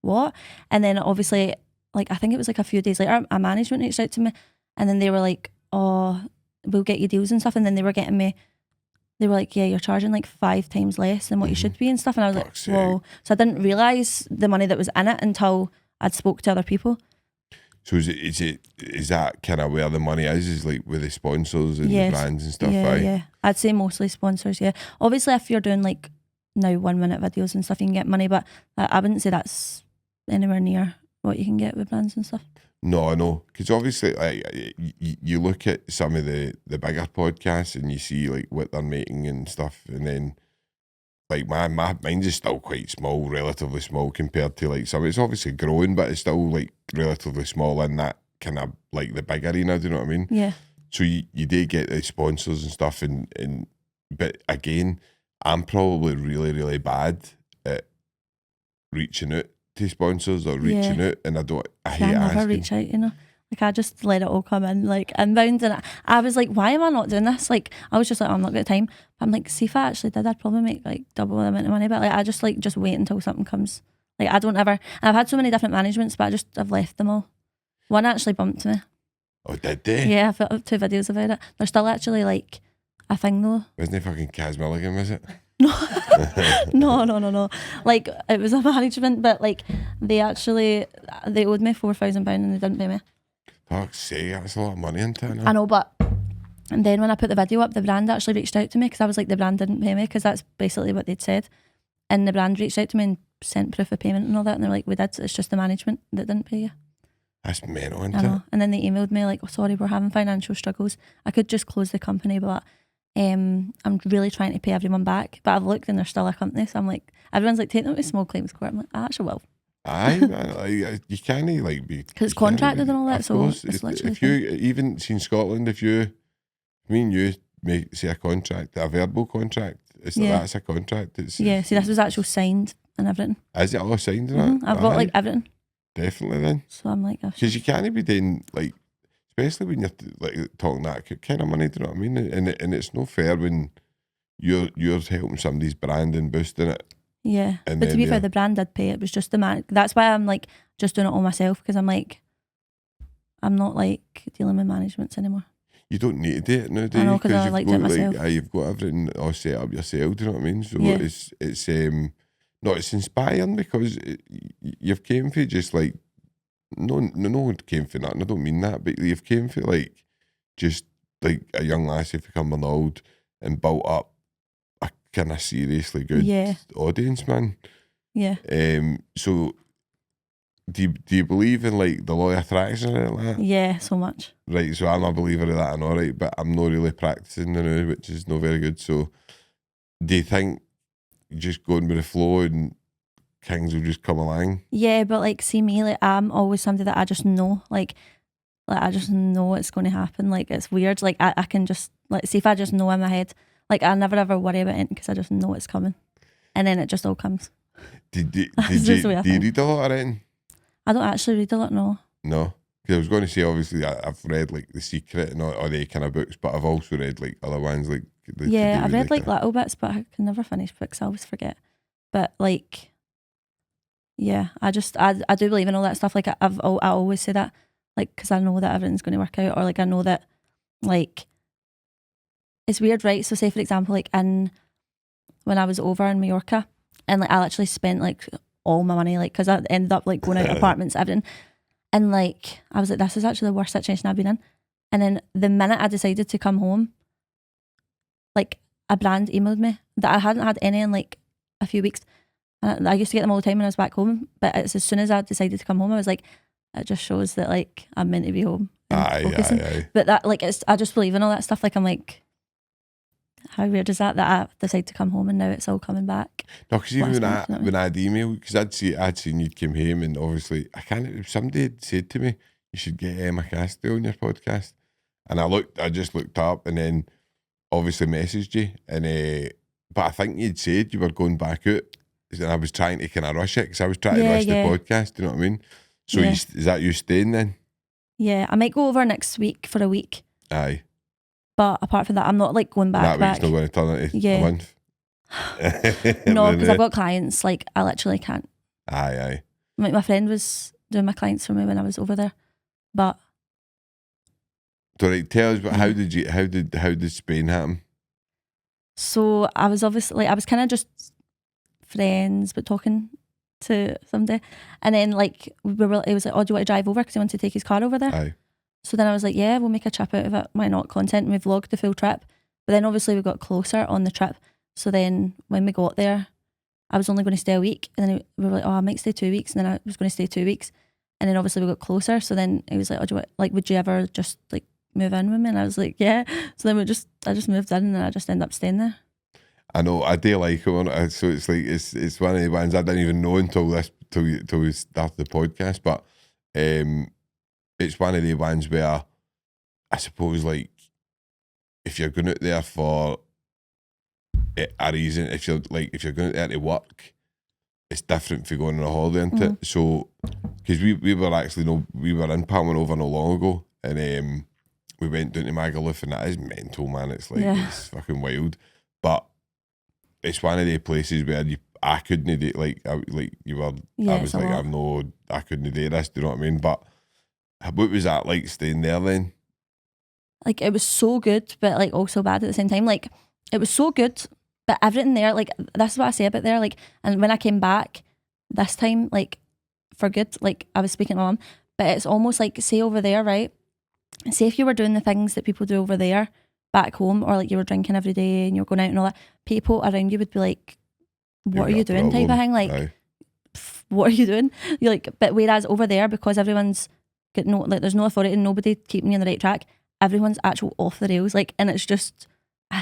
what? And then obviously, like, I think it was like a few days later, a management reached out to me, and then they were like, oh, we'll get you deals and stuff. And then they were getting me, they were like, yeah, you're charging like 5 times less than what you should be and stuff. And I was like, whoa. So I didn't realise the money that was in it until I'd spoke to other people. So is that kind of where the money is like with the sponsors and the brands and stuff? Yeah. I'd say mostly sponsors, yeah. Obviously, if you're doing like now 1 minute videos and stuff, you can get money, but I wouldn't say that's anywhere near what you can get with brands and stuff. No, I know, because obviously, like, you look at some of the bigger podcasts and you see like what they're making and stuff, and then like mine's is still quite small, relatively small compared to like some. It's obviously growing, but it's still like relatively small in that kind of like the big arena. Do you know what I mean? Yeah. So you do get the sponsors and stuff, and but again, I'm probably really, really bad at reaching out to sponsors or reaching out, and I hate never asking. Reach out, you know. Like, I just let it all come in, like, inbound, and I was like, why am I not doing this? Like, I was just like, oh, I'm not got time. But I'm like, see, if I actually did, I'd probably make like double the amount of money. But like, I just like, just wait until something comes. Like, I don't ever, and I've had so many different managements, but I've left them all. One actually bumped me. Oh, did they? Yeah, I've got 2 videos about it. They're still actually like a thing though. Wasn't it fucking Kaz Milligan, was it? No. Like, it was a management, but like they owed me £4,000 and they didn't pay me. Fuck's sake, that's a lot of money into it. I know, but and then when I put the video up, the brand actually reached out to me because I was like, the brand didn't pay me, because that's basically what they'd said. And the brand reached out to me and sent proof of payment and all that, and they're like, we did, it's just the management that didn't pay you. That's mental, isn't I know. it? And then they emailed me like, oh, sorry, we're having financial struggles. I could just close the company, but I'm really trying to pay everyone back. But I've looked and they're still a company, so I'm like, everyone's like, take them to small claims court. I'm like, I actually will. Aye, you can't like be because it's contracted and all that. So it's literally if you even see in Scotland, if me and you make say a contract, a verbal contract, it's like that's a contract. See, this was actual signed and everything. Is it all signed? I've got like everything. Definitely then. So I'm like, because you can't be doing like, especially when you're like talking that kind of money. Do you know what I mean? And it's no fair when you're helping somebody's brand and boosting it. Yeah, but to be fair, the brand did pay. It was just the man. That's why I'm like just doing it all myself, because I'm like, I'm not like dealing with managements anymore. You don't need to do it now, do you? I know, because I like doing it myself. You've got everything all set up yourself. Do you know what I mean? So it's it's inspiring because you've came for just like no one came for nothing. I don't mean that, but you've came for like just like a young lassie becoming old and built up a kind of seriously good audience, man. Yeah. So do you believe in like the law of attraction and like that? Yeah, so much. Right, so I'm a believer of that and all right, but I'm not really practicing now, which is not very good. So do you think just going with the flow and things will just come along? Yeah, but like see me, like I'm always somebody that I just know, like I just know it's going to happen. Like it's weird. Like I can just like see if I just know in my head, like I never ever worry about it because I just know it's coming, and then it just all comes. Do you read a lot of writing? I don't actually read a lot, no. No, because I was going to say obviously I've read like The Secret and all the kind of books, but I've also read like other ones like I've read like little bits, but I can never finish books. I always forget. But like, yeah, I do believe in all that stuff. Like I always say that, like, because I know that everything's going to work out, or like I know that, like, it's weird, right? So say for example, like when I was over in Mallorca, and like I actually spent like all my money, like because I ended up like going out apartments, everything, and like I was like, this is actually the worst situation I've been in. And then the minute I decided to come home, like a brand emailed me that I hadn't had any in like a few weeks. And I used to get them all the time when I was back home, but it's as soon as I decided to come home, I was like, it just shows that like I'm meant to be home. Aye. But that like I just believe in all that stuff. Like I'm like, how weird is that I decided to come home and now it's all coming back? No, because even when I'd email, because I'd seen you'd came home, and obviously somebody had said to me, you should get Emma Cassidy on your podcast, and I just looked up and then obviously messaged you, and but I think you'd said you were going back out, and I was trying to kind of rush it because I was trying to rush the podcast. Do you know what I mean? So is that you staying then? Yeah, I might go over next week for a week. Aye. But apart from that, I'm not like going back. That week's not going to turn into a month. No, because I've got clients. Like I literally can't. Aye. Like my friend was doing my clients for me when I was over there, but. So right, tell us, but how did Spain happen? So I was obviously I was kind of just friends, but talking to somebody, and then like it was like, oh, do you want to drive over? Because he wanted to take his car over there. Aye. So then I was like, yeah, we'll make a trip out of it. Why not? Content. And we vlogged the full trip. But then obviously we got closer on the trip. So then when we got there, I was only going to stay a week. And then we were like, oh, I might stay 2 weeks. And then I was going to stay 2 weeks. And then obviously we got closer. So then he was like, oh, would you ever just like move in with me? And I was like, yeah. So then I just moved in and I just ended up staying there. I know, I do like it. So it's like, it's one of the ones I didn't even know until we started the podcast. But it's one of the ones where I suppose like if you're going out there for a reason, if you're going out there to work, it's different for going on a holiday, isn't it? So because we were in Palma not long ago, and we went down to Magaluf, and that is mental, man. It's like it's fucking wild, but it's one of the places where I couldn't do like you were. I was like, I couldn't do this. Do you know what I mean? But what was that like staying there then? Like it was so good, but like also bad at the same time. Like it was so good, but everything there, like that's what I say about there. Like, and when I came back this time, like for good, like I was speaking to my mum, but it's almost like say over there, right? Say if you were doing the things that people do over there back home, or like you were drinking every day and you're going out and all that, people around you would be like, "What are you doing?" type of thing. Like, what are you doing? You're like, but whereas over there, because everyone's got there's no authority and nobody keeping you on the right track. Everyone's actual off the rails, like, and it's just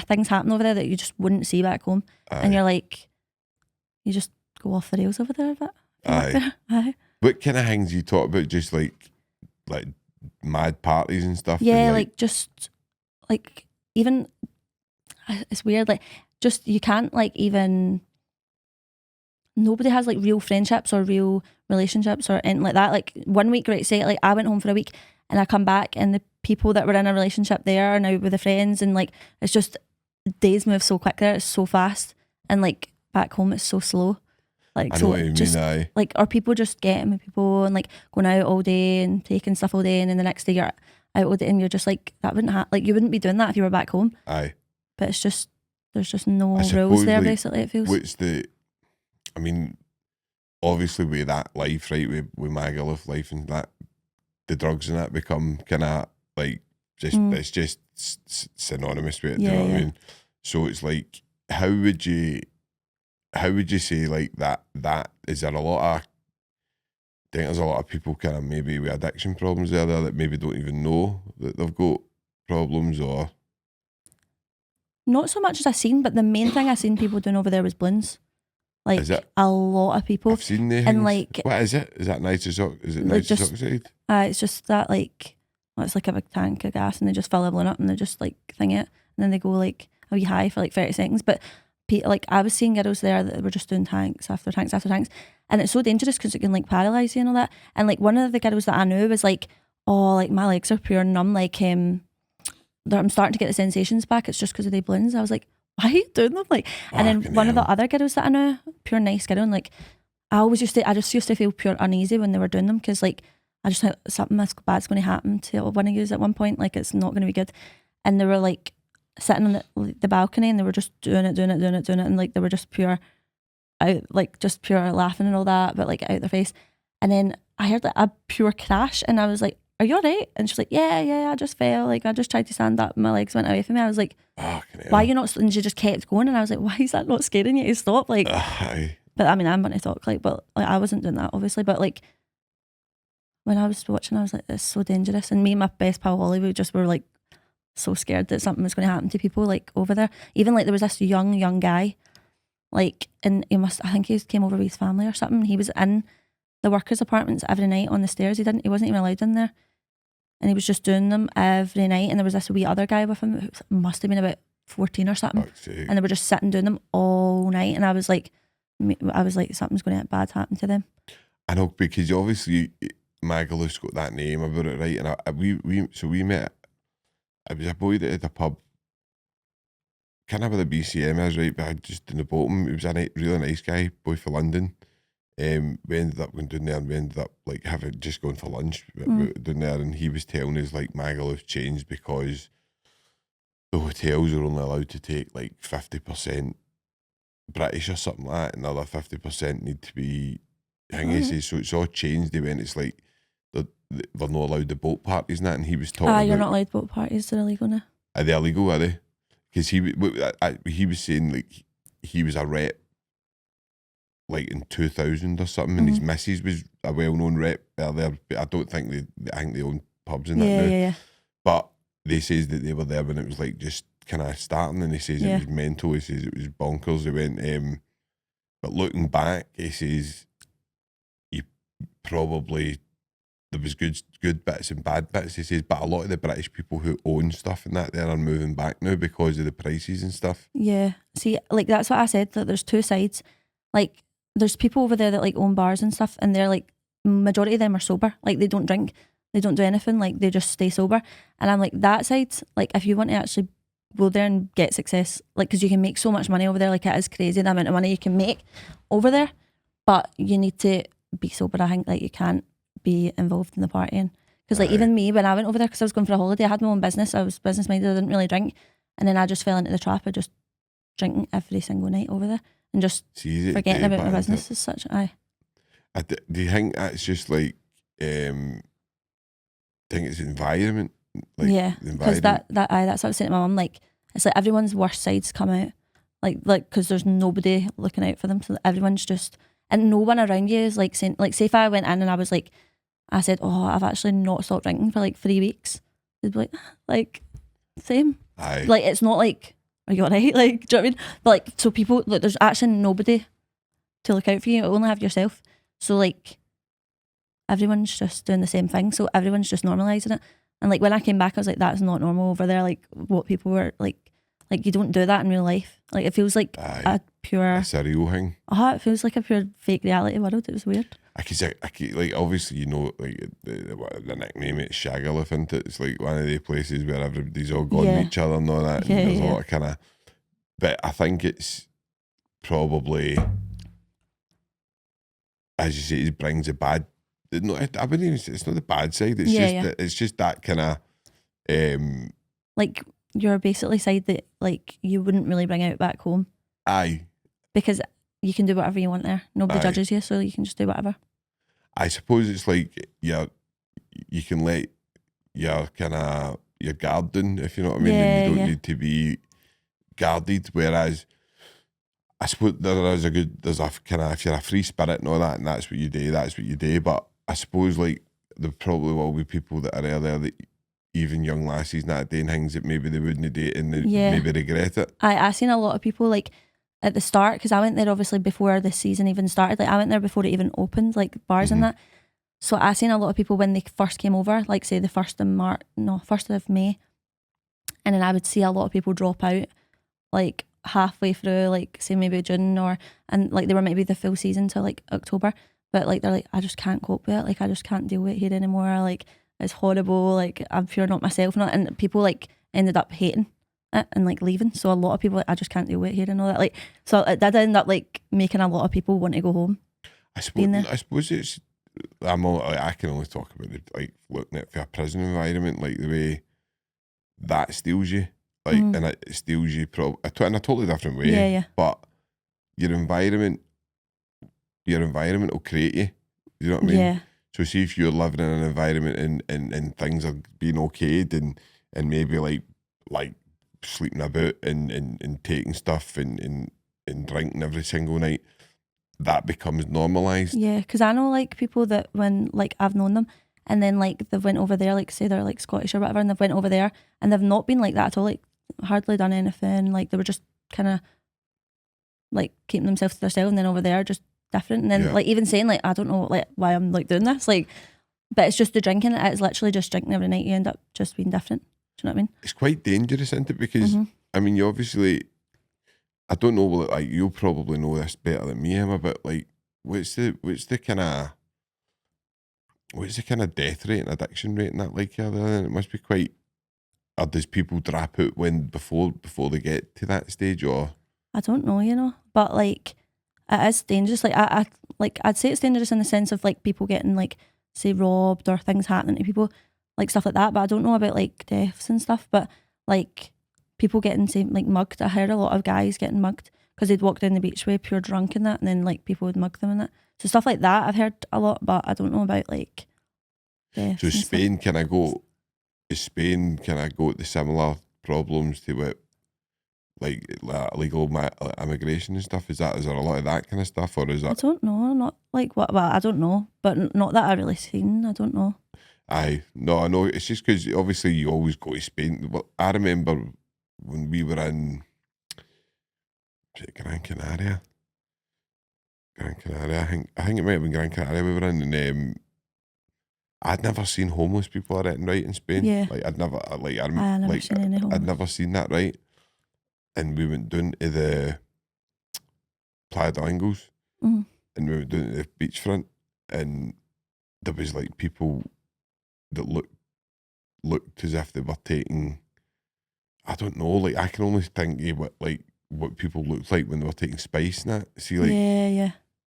things happen over there that you just wouldn't see back home. And you're like, you just go off the rails over there a bit. Aye. What kind of things you talk about? Just like mad parties and stuff? Yeah, and like just like even it's weird. Like just you can't like even. Nobody has like real friendships or real relationships or anything like that. Like 1 week, right, say like I went home for a week and I come back and the people that were in a relationship there are now with the friends, and like it's just days move so quick there, it's so fast, and like back home it's so slow. Like I know what you mean, like, or people just getting with people and like going out all day and taking stuff all day, and then the next day you're out all day and you're just like, that wouldn't like you wouldn't be doing that if you were back home. Aye. But it's just there's just no rules there, basically, it feels. I mean, obviously with that life, right, with Magaluf life and that, the drugs and that become kind of like it's just synonymous with it. Yeah, do you know what I mean? So it's like, how would you say like that is there a lot of, I think there's a lot of people kind of maybe with addiction problems there that maybe don't even know that they've got problems, or not so much as I seen, but the main thing I seen people doing over there was balloons. Like a lot of people. I've seen the and like, what is it? Is that nitrous oxide? It's just that like, well, it's like a big tank of gas, and they just fill a balloon up and they just like thing it, and then they go like a wee high for like 30 seconds. But like I was seeing girls there that were just doing tanks after tanks after tanks, and it's so dangerous because it can like paralyze you and all that. And like one of the girls that I knew was like, oh, like my legs are pure numb, like I'm starting to get the sensations back. It's just because of the balloons. I was like, why are you doing them? Like, and then one of the other girls that I know, pure nice girl, and like I just used to feel pure uneasy when they were doing them, because like I just thought something bad's going to happen to one of you at one point, like it's not going to be good. And they were like sitting on the balcony and they were just doing it, and like they were just pure out, like just pure laughing and all that, but like out their face. And then I heard like a pure crash, and I was like, are you alright? And she's like, yeah, I just fell, like I just tried to stand up and my legs went away from me. I was like, why are you not? And she just kept going, and I was like, why is that not scaring you to stop? Like, but I mean, I'm going to talk, like, but like I wasn't doing that obviously, but like when I was watching, I was like, it's so dangerous. And me and my best pal Holly, we just were like so scared that something was going to happen to people like over there. Even like there was this young guy, like, and I think he came over with his family or something. He was in the workers' apartments every night on the stairs. He wasn't even allowed in there. And he was just doing them every night. And there was this wee other guy with him who must have been about 14 or something. And they were just sitting doing them all night. And I was like, something's going to bad happen to them. I know, because obviously Magaluf's got that name about it, right? And we met. It was a boy that had a pub, kind of where the BCM is, right? But I just in the bottom. He was a really nice guy, boy for London. We ended up going down there, and we ended up like just going for lunch down there, and he was telling us like Magaluf changed because the hotels are only allowed to take like 50% British or something like that, and the other 50% need to be thingy. So it's all changed. It's like they're not allowed the boat parties and that, and he was talking you're not allowed boat parties, they're illegal now. Are they illegal, are they? Because he was saying like he was a rep like in 2000 or something, and his missus was a well-known rep there, but I don't think they own pubs and that now. Yeah. But they says that they were there when it was like just kind of starting, and he says it was mental. He says it was bonkers. He went, but looking back, he says there was good bits and bad bits. He says, but a lot of the British people who own stuff and that there are moving back now because of the prices and stuff. Yeah, see, like that's what I said, that there's two sides. Like there's people over there that like own bars and stuff, and they're like, majority of them are sober, like they don't drink, they don't do anything, like they just stay sober. And I'm like, that side, like if you want to actually go there and get success, like because you can make so much money over there, like it is crazy the amount of money you can make over there, but you need to be sober. I think like you can't be involved in the partying, because like even me, when I went over there, because I was going for a holiday, I had my own business, I was business minded, I didn't really drink, and then I just fell into the trap of just drinking every single night over there and just forgetting about my business as such. Do you think that's just like think it's environment? Like, yeah, because that's what I was saying to my mum, like it's like everyone's worst sides come out, like because there's nobody looking out for them, so everyone's just, and no one around you is like saying, like say if I went in and I was like, I said, oh, I've actually not stopped drinking for like 3 weeks, they'd be like same. Aye. Like it's not like, are you alright? Like, do you know what I mean? But like, so people, like, there's actually nobody to look out for you. You only have yourself. So like everyone's just doing the same thing, so everyone's just normalising it. And like when I came back, I was like, that's not normal over there. Like what people were like you don't do that in real life. Like it feels like a pure. It's a real thing. It feels like a pure fake reality world. It was weird. I could like obviously like the nickname it's Shaggerliff, isn't it? It's like one of the places where everybody's all gone to each other and all that. And there's a lot of kind of, but I think it's probably, as you say, it brings a bad. No, I wouldn't even say it's not the bad side. It's it's just that kind of like you're basically side that like you wouldn't really bring out back home. Aye. Because you can do whatever you want there. Nobody judges you, so you can just do whatever. I suppose it's like you can let your guard down, if you know what I mean. And you don't need to be guarded. Whereas I suppose there's a kind of, if you're a free spirit and all that, and that's what you do. But I suppose like there probably will be people that are there that even young lassies not doing things that maybe they wouldn't date and they maybe regret it. I seen a lot of people like at the start, because I went there obviously before the season even started. Like I went there before it even opened, like bars and that. So I seen a lot of people when they first came over, like say the 1st of May, and then I would see a lot of people drop out like halfway through, like say maybe June, and like they were maybe the full season till like October, but like they're like, I just can't cope with it, like I just can't deal with it here anymore, like it's horrible, like I'm pure not myself, and people like ended up hating it and like leaving. So a lot of people like, I just can't deal with it here and all that, like, so it did end up like making a lot of people want to go home. I suppose it's, I can only talk about it like looking at for a prison environment, like the way that steals you, like, and it steals you in a totally different way. But your environment will create you. You know what I mean? Yeah. So see if you're living in an environment and things are being okayed and maybe like sleeping about and taking stuff and drinking every single night, that becomes normalised. Yeah, because I know like people that when like I've known them and then like they've went over there, like say they're like Scottish or whatever, and they've went over there and they've not been like that at all, like hardly done anything, like they were just kind of like keeping themselves to themselves, and then over there just different, and then like even saying like I don't know like why I'm like doing this, like, but it's just the drinking, it's literally just drinking every night, you end up just being different. Do you know what I mean? It's quite dangerous, isn't it? Because I mean, you obviously, I don't know, like you'll probably know this better than me, Emma, but like what's the kind of death rate and addiction rate and that like it must be quite, or does people drop out before they get to that stage, or I don't know, you know, but like it is dangerous. Like I'd say it's dangerous in the sense of like people getting like say robbed or things happening to people, like stuff like that. But I don't know about like deaths and stuff. But like people getting say like mugged. I heard a lot of guys getting mugged because they'd walk down the beachway pure drunk and that, and then like people would mug them and that. So stuff like that I've heard a lot, but I don't know about like deaths. So Spain can I go to the similar problems to what like illegal immigration and stuff? Is there a lot of that kind of stuff, or is that? I don't know, not like what. Well, I don't know, but not that I really seen. I don't know. I know. It's just because obviously you always go to Spain. Well, I remember when we were in Gran Canaria. I think it might have been Gran Canaria we were in, and I'd never seen homeless people or anything right in Spain. Yeah, like I'd never seen any homeless. I'd never seen that, right. And we went down to the Playa de Angles, and we went down to the beachfront, and there was like people that looked as if they were taking, I don't know, like I can only think of what people looked like when they were taking spice and that. See, like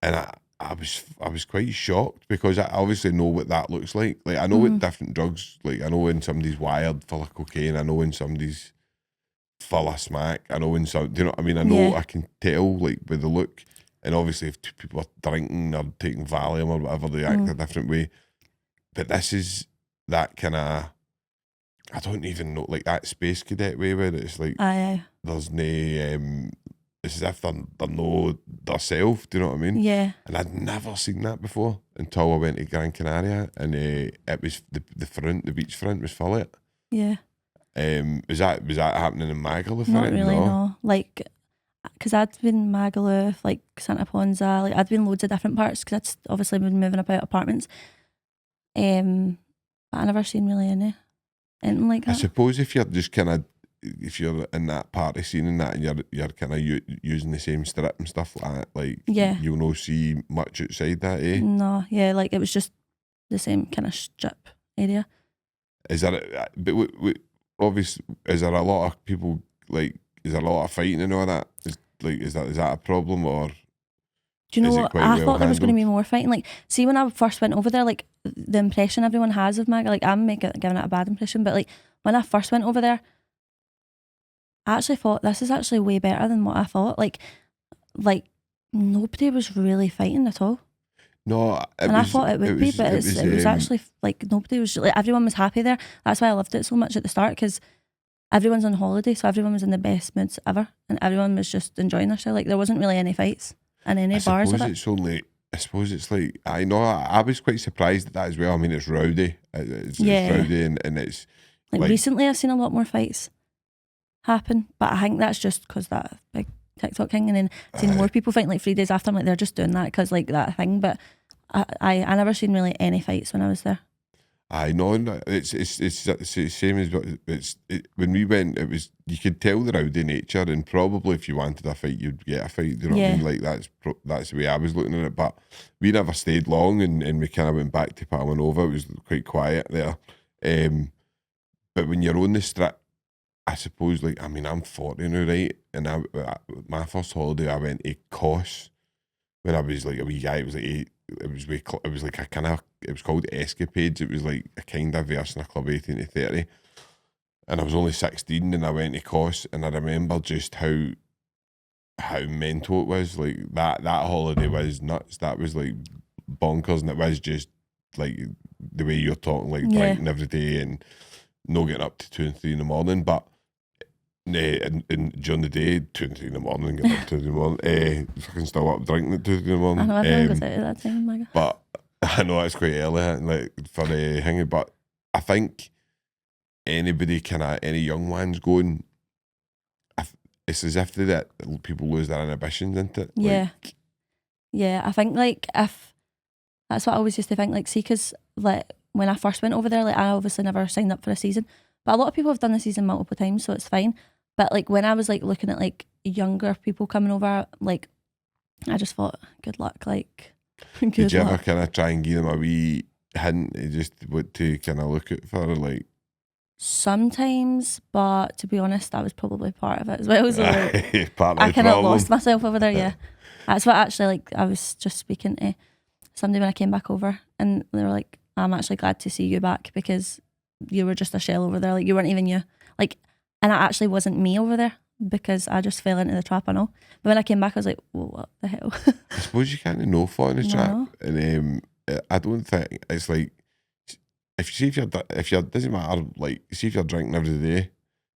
and I was quite shocked because I obviously know what that looks like. Like I know what different drugs, like I know when somebody's wired full of cocaine, I know when somebody's full of smack, I know when some, do you know what I mean? I know I can tell like with the look, and obviously if two people are drinking or taking Valium or whatever, they act a different way. But this is that kind of, I don't even know, like that Space Cadet way where it's like there's no, it's as if they're no themselves, do you know what I mean? Yeah. And I'd never seen that before until I went to Gran Canaria, and it was the beachfront was full of it. Yeah. Was that happening in Magaluf? Not really, no. Like, because I'd been Magaluf, like Santa Ponza, like I'd been loads of different parts because I'd obviously been moving about apartments. But I never seen really anything like that. I suppose if you're just kind of, if you're in that party scene and that, and you're kind of using the same strip and stuff like that, like you'll not see much outside that, eh? No, yeah, like it was just the same kind of strip area. Is there, but obviously, is there a lot of people, like, is there a lot of fighting and all that? Is that a problem, or? Do you know what? I thought there was going to be more fighting. Like, see, when I first went over there, like the impression everyone has of Maga, like I'm giving it a bad impression, but like when I first went over there, I actually thought this is actually way better than what I thought. Like nobody was really fighting at all. No, I thought it would be, but it was actually like nobody was, like everyone was happy there. That's why I loved it so much at the start, because everyone's on holiday, so everyone was in the best moods ever, and everyone was just enjoying themselves. Like there wasn't really any fights in any bars of it. I suppose it's like, I know, I was quite surprised at that as well. I mean, it's rowdy. It's rowdy, and it's like recently I've seen a lot more fights happen, but I think that's just because that big TikTok thing, and then seen more people fighting like 3 days after. I'm like, they're just doing that because like that thing, but I never seen really any fights when I was there. I know, it's the same as when we went. It was, you could tell the rowdy nature, and probably if you wanted a fight, you'd get a fight. Do you know what I mean? Like that's the way I was looking at it. But we never stayed long, and we kind of went back to Palmanova. It was quite quiet there. But when you're on the strip, I suppose, like, I mean, I'm 40 now, right? And my first holiday, I went to Kos when I was like a wee guy. It was like it was called Escapades. It was like a kind of version of Club 18 to 30. And I was only 16, and I went to Kos, and I remember just how mental it was. Like that holiday was nuts. That was like bonkers, and it was just like the way you're talking, like drinking every day and no getting up to 2 and 3 in the morning, but and during the day, 2 and 3 in the morning, getting up to 2 in the morning, fucking still up drinking at 2 in the morning. I know everyone goes out at that time, Maggie. But I know it's quite early, like for hanging. But I think any young ones going, it's as if that people lose their inhibitions, isn't it? Yeah. I think like if that's what I always used to think. Like, see, because like when I first went over there, like I obviously never signed up for a season, but a lot of people have done the season multiple times, so it's fine. But like when I was like looking at like younger people coming over, like I just thought, good luck. Like, did you ever kind of try and give them a wee hint, just what to kind of look at for, like? Sometimes, but to be honest, that was probably part of it as well. So like, part of I kind of lost myself over there. Yeah, that's what actually, like, I was just speaking to somebody when I came back over, and they were like, "I'm actually glad to see you back because you were just a shell over there. Like, you weren't even you. Like, and it actually wasn't me over there because I just fell into the trap. I know. But when I came back, I was like, well, what the hell? I suppose you can't know fall in the trap, and I don't think it's like, if you're doesn't matter, like, see if you're drinking every day,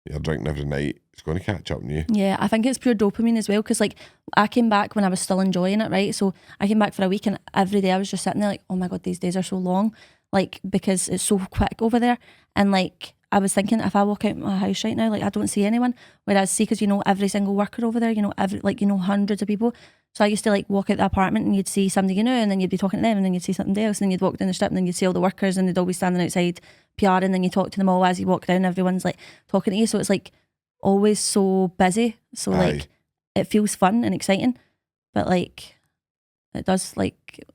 you're drinking every night, it's going to catch up on you. Yeah, I think it's pure dopamine as well, because like I came back when I was still enjoying it, right? So I came back for a week, and every day I was just sitting there like, oh my god, these days are so long, like, because it's so quick over there. And like I was thinking, if I walk out my house right now, like I don't see anyone. Whereas see, because you know every single worker over there, you know hundreds of people. So I used to like walk out the apartment and you'd see somebody you know, and then you'd be talking to them, and then you'd see something else, and then you'd walk down the strip and then you'd see all the workers, and they'd all be standing outside PR, and then you talk to them all as you walk down, everyone's like talking to you. So it's like always so busy. So like it feels fun and exciting, but like it does, like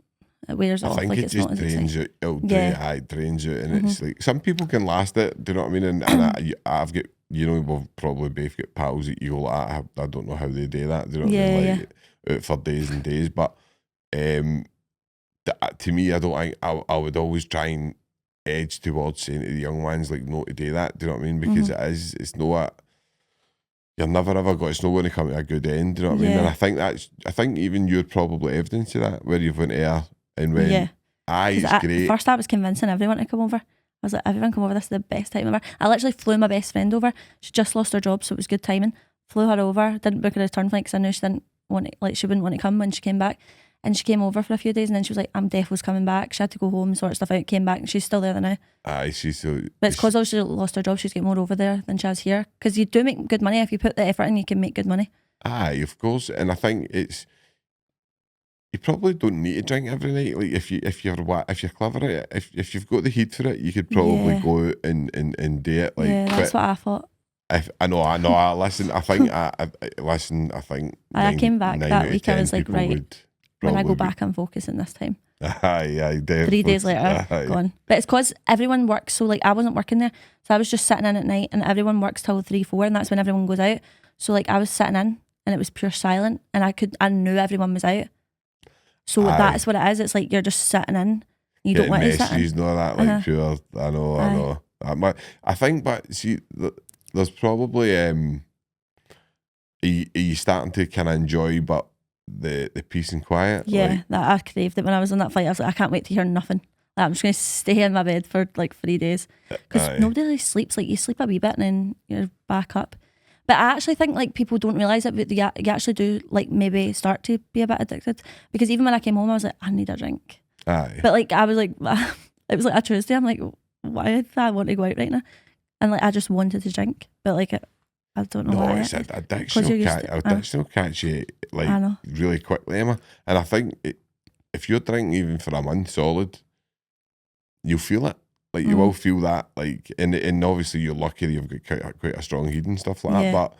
it wears off. I think like it it's just not as drains you. It drains you, and it's like some people can last it. Do you know what I mean? And I've got, you know, we've probably both got pals that you go like, I don't know how they do that. Do you know what I mean? Like out for days and days. But to me, I don't think I would always try and edge towards saying to the young ones, like, no, to do that. Do you know what I mean? Because it's not. You're never ever got. It's not going to come to a good end. Do you know what I mean? And I think even you're probably evidence of that, where you've went there and when it's great. First, I was convincing everyone to come over. I was like, everyone come over. This is the best time ever. I literally flew my best friend over. She just lost her job, so it was good timing. Flew her over. Didn't book a return flight because I knew she didn't want it, like she wouldn't want to come when she came back. And she came over for a few days, and then she was like, I'm definitely coming back. She had to go home, sort stuff out, came back, and she's still there now. She's so. But it's because she lost her job, she's getting more over there than she has here. Because you do make good money. If you put the effort in, you can make good money. Aye, of course. And I think you probably don't need to drink every night. Like if you're clever at it, if you've got the heat for it, you could probably go out and do it. Like, yeah, that's what I thought. I know. Listen, I think I think I came back that week. I was like, right, when I go back, I'm focusing this time. Aye, definitely. 3 days later, gone. But it's because everyone works. So like, I wasn't working there, so I was just sitting in at night, and everyone works till 3, 4, and that's when everyone goes out. So like, I was sitting in, and it was pure silent, and I knew everyone was out. So that's what it is. It's like you're just sitting in. You don't want to sit in. Know that, like pure. I know. I think, but see, there's probably are you starting to kind of enjoy, but the peace and quiet. Yeah, like, that I craved it when I was on that flight. I was like, I can't wait to hear nothing. Like, I'm just going to stay in my bed for like 3 days because nobody really sleeps. Like you sleep a wee bit and then you're back up. But I actually think like people don't realise it, but you actually do like maybe start to be a bit addicted, because even when I came home I was like, I need a drink. Aye. But like I was like, it was like a Tuesday, I'm like, why do I want to go out right now? And like I just wanted to drink, but like I don't know why. No, it's addiction will catch you like really quickly, Emma. And I think if you're drinking even for a month solid, you'll feel it. Like you will feel that, like, and obviously you're lucky that you've got quite a strong head and stuff like that. But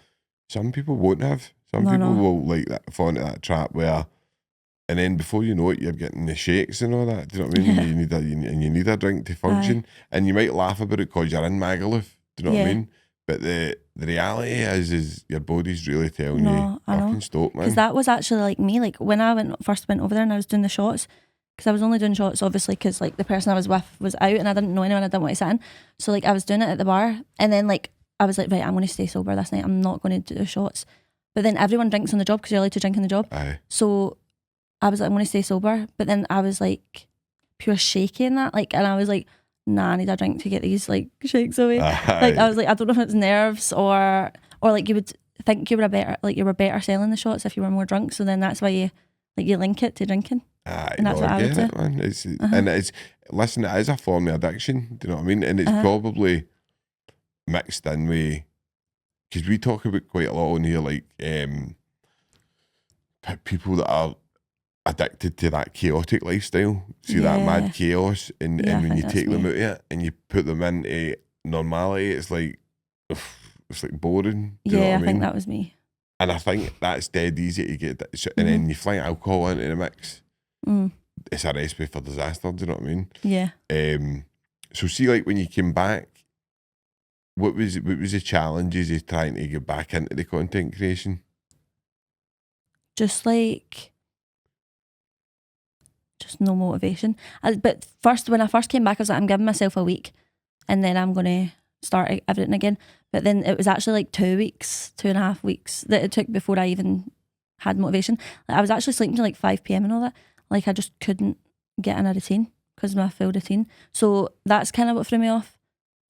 some people won't have. Some people will like that, fall into that trap where, and then before you know it, you're getting the shakes and all that. Do you know what I mean? Yeah. You need a drink to function, and you might laugh about it because you're in Magaluf. Do you know what I mean? But the reality is your body's really telling you, fucking stop, man. Because that was actually like me. Like when I first went over there and I was doing the shots. Because I was only doing shots, obviously, because like the person I was with was out and I didn't know anyone, I didn't want to sit in. So like I was doing it at the bar, and then like I was like, right, I'm going to stay sober this night. I'm not going to do shots. But then everyone drinks on the job because you're allowed to drink on the job. Aye. So I was like, I'm going to stay sober. But then I was like pure shaky in that. Like, and I was like, nah, I need a drink to get these like shakes away. Aye. Like I was like, I don't know if it's nerves or like you would think you were better selling the shots if you were more drunk. So then that's why you link it to drinking. And that's what I would say. Man. And listen, it is a form of addiction. Do you know what I mean? And it's probably mixed in with, because we talk about quite a lot on here, like people that are addicted to that chaotic lifestyle. See that mad chaos, and when you take them out of it and you put them into normality, it's like boring. Do you know what I mean? think that was me. And I think that's dead easy to get. And then you fling alcohol into the mix. It's a recipe for disaster. Do you know what I mean? Yeah. So see, like when you came back, what was the challenges of trying to get back into the content creation? Just no motivation. But when I first came back, I was like, I'm giving myself a week, and then I'm gonna start everything again. But then it was actually like 2.5 weeks that it took before I even had motivation. Like, I was actually sleeping till like 5 p.m. and all that. Like I just couldn't get in a routine because of my full routine. So that's kind of what threw me off.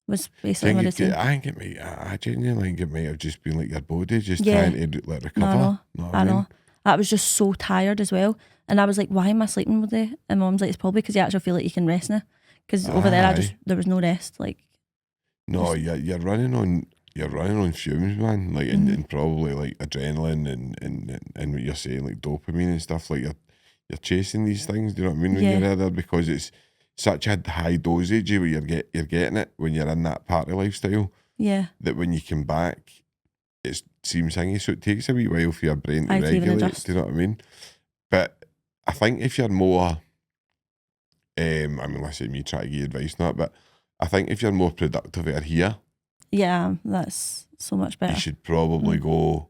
Was basically my routine. I genuinely think it might have just been like your body just trying to like recover. I know. I was just so tired as well, and I was like, why am I sleeping all day? And Mum's like, it's probably because you actually feel like you can rest now. Because over there, there was no rest. Like, no, you're running on fumes, man. Like, and probably like adrenaline and what you're saying, like dopamine and stuff. Like you're chasing these things. Do you know what I mean? When you're there, because it's such a high dosage where you're getting it when you're in that party lifestyle. Yeah. That when you come back, it seems thingy. So it takes a wee while for your brain to regulate. Do you know what I mean? But I think if you're more, I mean, let's say me try to give you advice on that, but I think if you're more productive out here, yeah, that's so much better. You should probably go.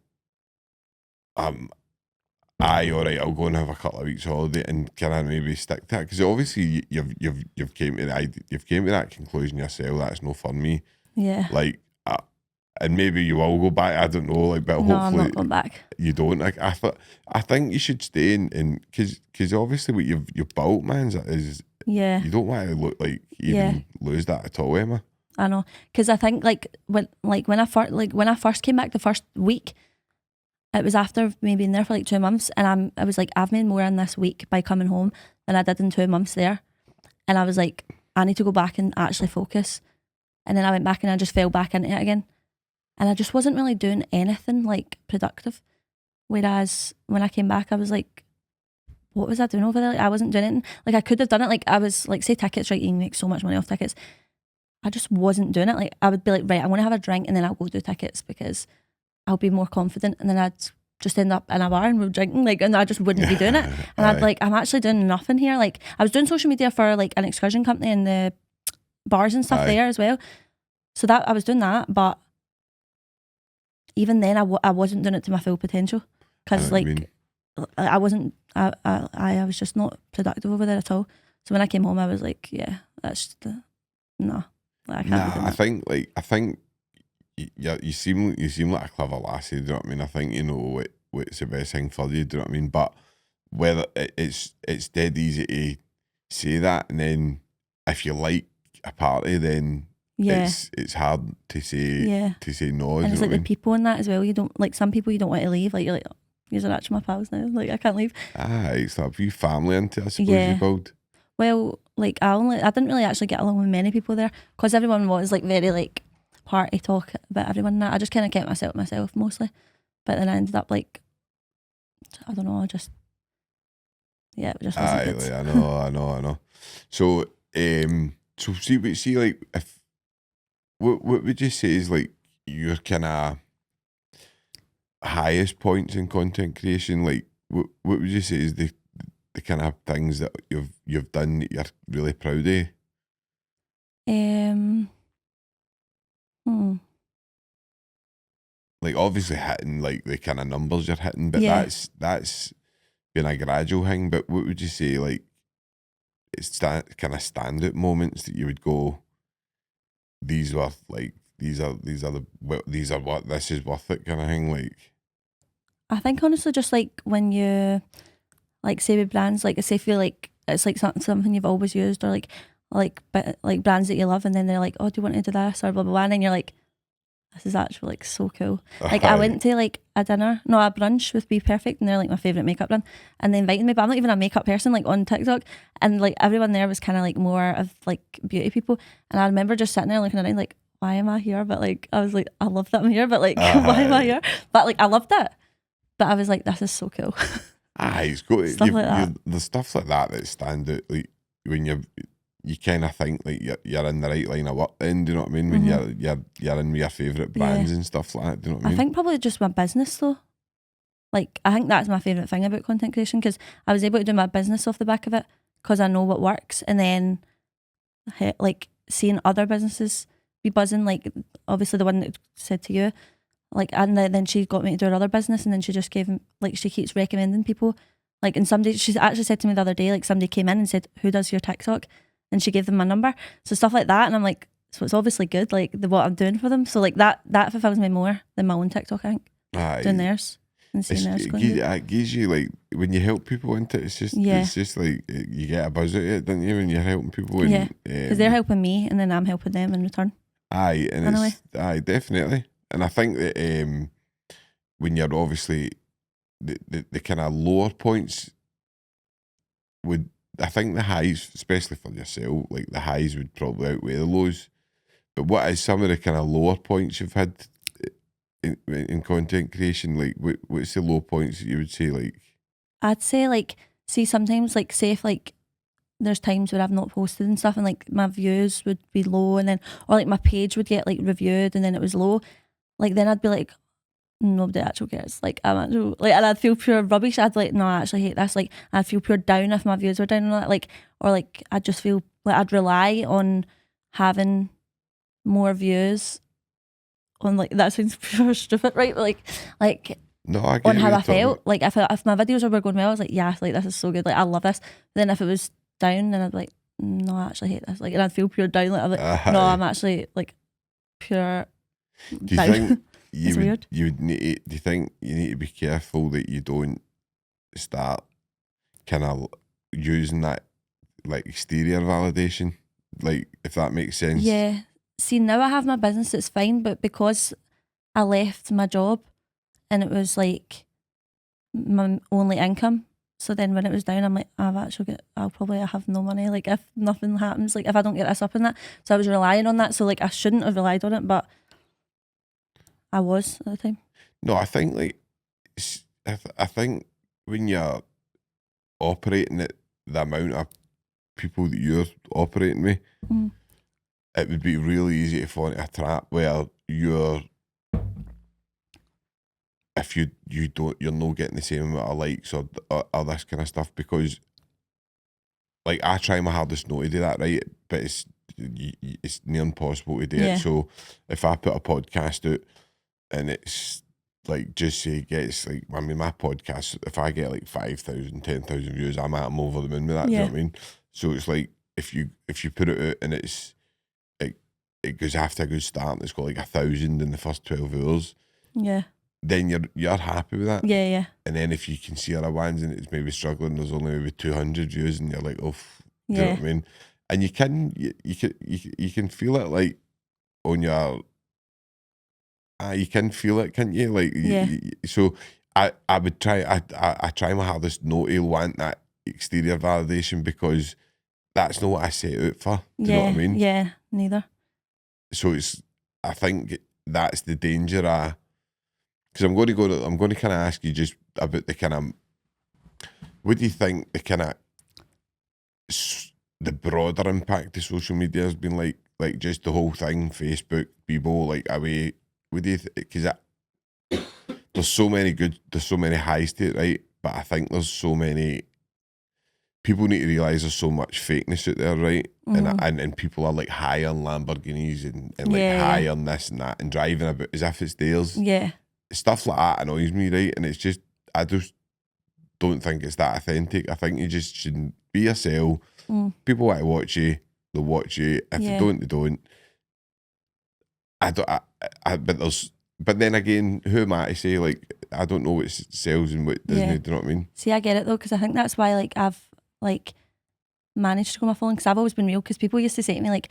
All right, I'll go and have a couple of weeks holiday and kind of maybe stick to it, because obviously you've came to that conclusion yourself. That's no for me. Yeah. Like, and maybe you will go back. I don't know. Like, but no, hopefully I'm not going back. You don't. Like, I think you should stay in because obviously what you've built, man, is you don't want to look like even lose that at all, Emma. I know, because I think when I first came back the first week, it was after me being there for like 2 months, and I was like, I've made more in this week by coming home than I did in 2 months there, and I was like, I need to go back and actually focus. And then I went back and I just fell back into it again, and I just wasn't really doing anything like productive. Whereas when I came back, I was like, what was I doing over there? Like, I wasn't doing anything. Like, I could have done it. Like, I was like, say tickets, right? You can make so much money off tickets. I just wasn't doing it. Like, I would be like, right, I want to have a drink and then I'll go do tickets because I'll be more confident. And then I'd just end up in a bar and we're drinking, like, and I just wouldn't be doing it. And I'd like, I'm actually doing nothing here. Like, I was doing social media for like an excursion company and the bars and stuff there as well. So that I was doing that, but even then I wasn't doing it to my full potential because like I wasn't, I was just not productive over there at all. So when I came home, I was like, yeah, that's no. Like, I think you seem like a clever lassie. Do you know what I mean? I think you know what's the best thing for you. Do you know what I mean? But whether it's dead easy to say that, and then if you like a party, then it's hard to say no. And it's like the people in that as well. You don't like some people you don't want to leave. Like you're like, these are actually my pals now. Like I can't leave. It's that few family into, I suppose you build. Well, like I didn't really actually get along with many people there because everyone was like very like party talk about everyone and that. I just kind of kept myself mostly, but then I ended up like, I don't know, it just wasn't good. I know. So so see like if what would you say is like your kind of highest points in content creation? Like what would you say is the kind of things that you've done that you're really proud of? Like obviously hitting like the kind of numbers you're hitting, but that's been a gradual thing. But what would you say like it's kind of standout moments that you would go, these were like these are what this is worth it kind of thing? Like I think honestly just like when you like say with brands, like say feel like it's like something you've always used, or like brands that you love, and then they're like, oh, do you want to do this or blah blah blah, and then you're like, this is actually like so cool. Like I went to like a brunch with Be Perfect, and they're like my favourite makeup brand, and they invited me, but I'm not even a makeup person like on TikTok, and like everyone there was kind of like more of like beauty people, and I remember just sitting there looking around like, why am I here? But like I was like, I love that I'm here, but like why am I here? But like I loved it, but I was like, this is so cool. It's good. Stuff like that. The stuff like that stand out, like when you kind of think like you're in the right line of work then, do you know what I mean? When you're in with your favourite brands and stuff like that, do you know what I mean? I think probably just my business though. Like I think that's my favourite thing about content creation, because I was able to do my business off the back of it because I know what works, and then like seeing other businesses be buzzing, like obviously the one that said to you, like, and then she got me to do her other business, and then she just gave him, like, she keeps recommending people, like, and she actually said to me the other day, like, somebody came in and said, who does your TikTok? And she gave them my number, so stuff like that, and I'm like, so it's obviously good, like what I'm doing for them, so like that fulfills me more than my own TikTok, I think. Doing theirs and seeing theirs going good. It gives you, like, when you help people into it, it's just like you get a buzz out of it, don't you, when you're helping people? And, because they're helping me and then I'm helping them in return. Definitely. And I think that when you're obviously the kind of lower points I think the highs, especially for yourself, like the highs would probably outweigh the lows. But what is some of the kind of lower points you've had in content creation? Like what's the low points that you would say? Like I'd say like, see sometimes like say if like there's times where I've not posted and stuff, and like my views would be low, and then or like my page would get like reviewed and then it was low. Like then I'd be like, nobody actually cares. Like I'm actually like, and I'd feel pure rubbish. I'd like, no, I actually hate this. Like I'd feel pure down if my views were down and all that. Like, or like I'd just feel like I'd rely on having more views on, like, that sounds pure stupid, right? But like no, I get on how I felt. Like if my videos were going well, I was like, yeah, like this is so good. Like I love this. But then if it was down, then I'd be like, no, I actually hate this. Like, and I'd feel pure down. Like I'm like, no, I'm actually like pure. Do you think you would need do you think you need to be careful that you don't start kind of using that like exterior validation, like, if that makes sense? Yeah. See, now I have my business, it's fine, but because I left my job and it was like my only income, so then when it was down, I'm like, I'll probably have no money, like if nothing happens, like if I don't get this up and that. So I was relying on that, so like I shouldn't have relied on it, but I was at the time. No, I think like I think when you're operating at the amount of people that you're operating with, it would be really easy to fall into a trap where if you're not getting the same amount of likes or this kind of stuff, because like I try my hardest not to do that, right? But it's near impossible to do it. So if I put a podcast out and it's like, just say it gets like, I mean, my podcast, if I get like 5,000, 10,000 views, I'm over the moon with that. Do you know what I mean? So it's like if you put it out and it's like it goes after a good start and it's got like 1,000 in the first 12 hours. Yeah. Then you're happy with that. Yeah, yeah. And then if you can see other ones and it's maybe struggling, there's only maybe 200 views and you're like, oh, do you know what I mean? And you can feel it like on your, you can feel it, can't you? Like, so I would try, I try my hardest not to want that exterior validation, because that's not what I set out for. Do you know what I mean? Yeah, neither. So I think that's the danger of, because I'm going to kind of ask you just about the kind of, what do you think the kind of, the broader impact of social media has been like just the whole thing, Facebook, Bebo, like away, what do you because there's so many highs to it, right? But I think there's so many, people need to realise there's so much fakeness out there, right? And people are like high on Lamborghinis and like high on this and that and driving about as if it's theirs. Yeah. Stuff like that annoys me, right? And it's just, I just don't think it's that authentic. I think you just shouldn't be yourself. People want to watch you, they'll watch you. If they don't, they don't. But then again, who am I to say, like, I don't know what sells and what doesn't, do you know what I mean? See, I get it though, because I think that's why, like, I've, like, managed to grow my following, because I've always been real, because people used to say to me, like,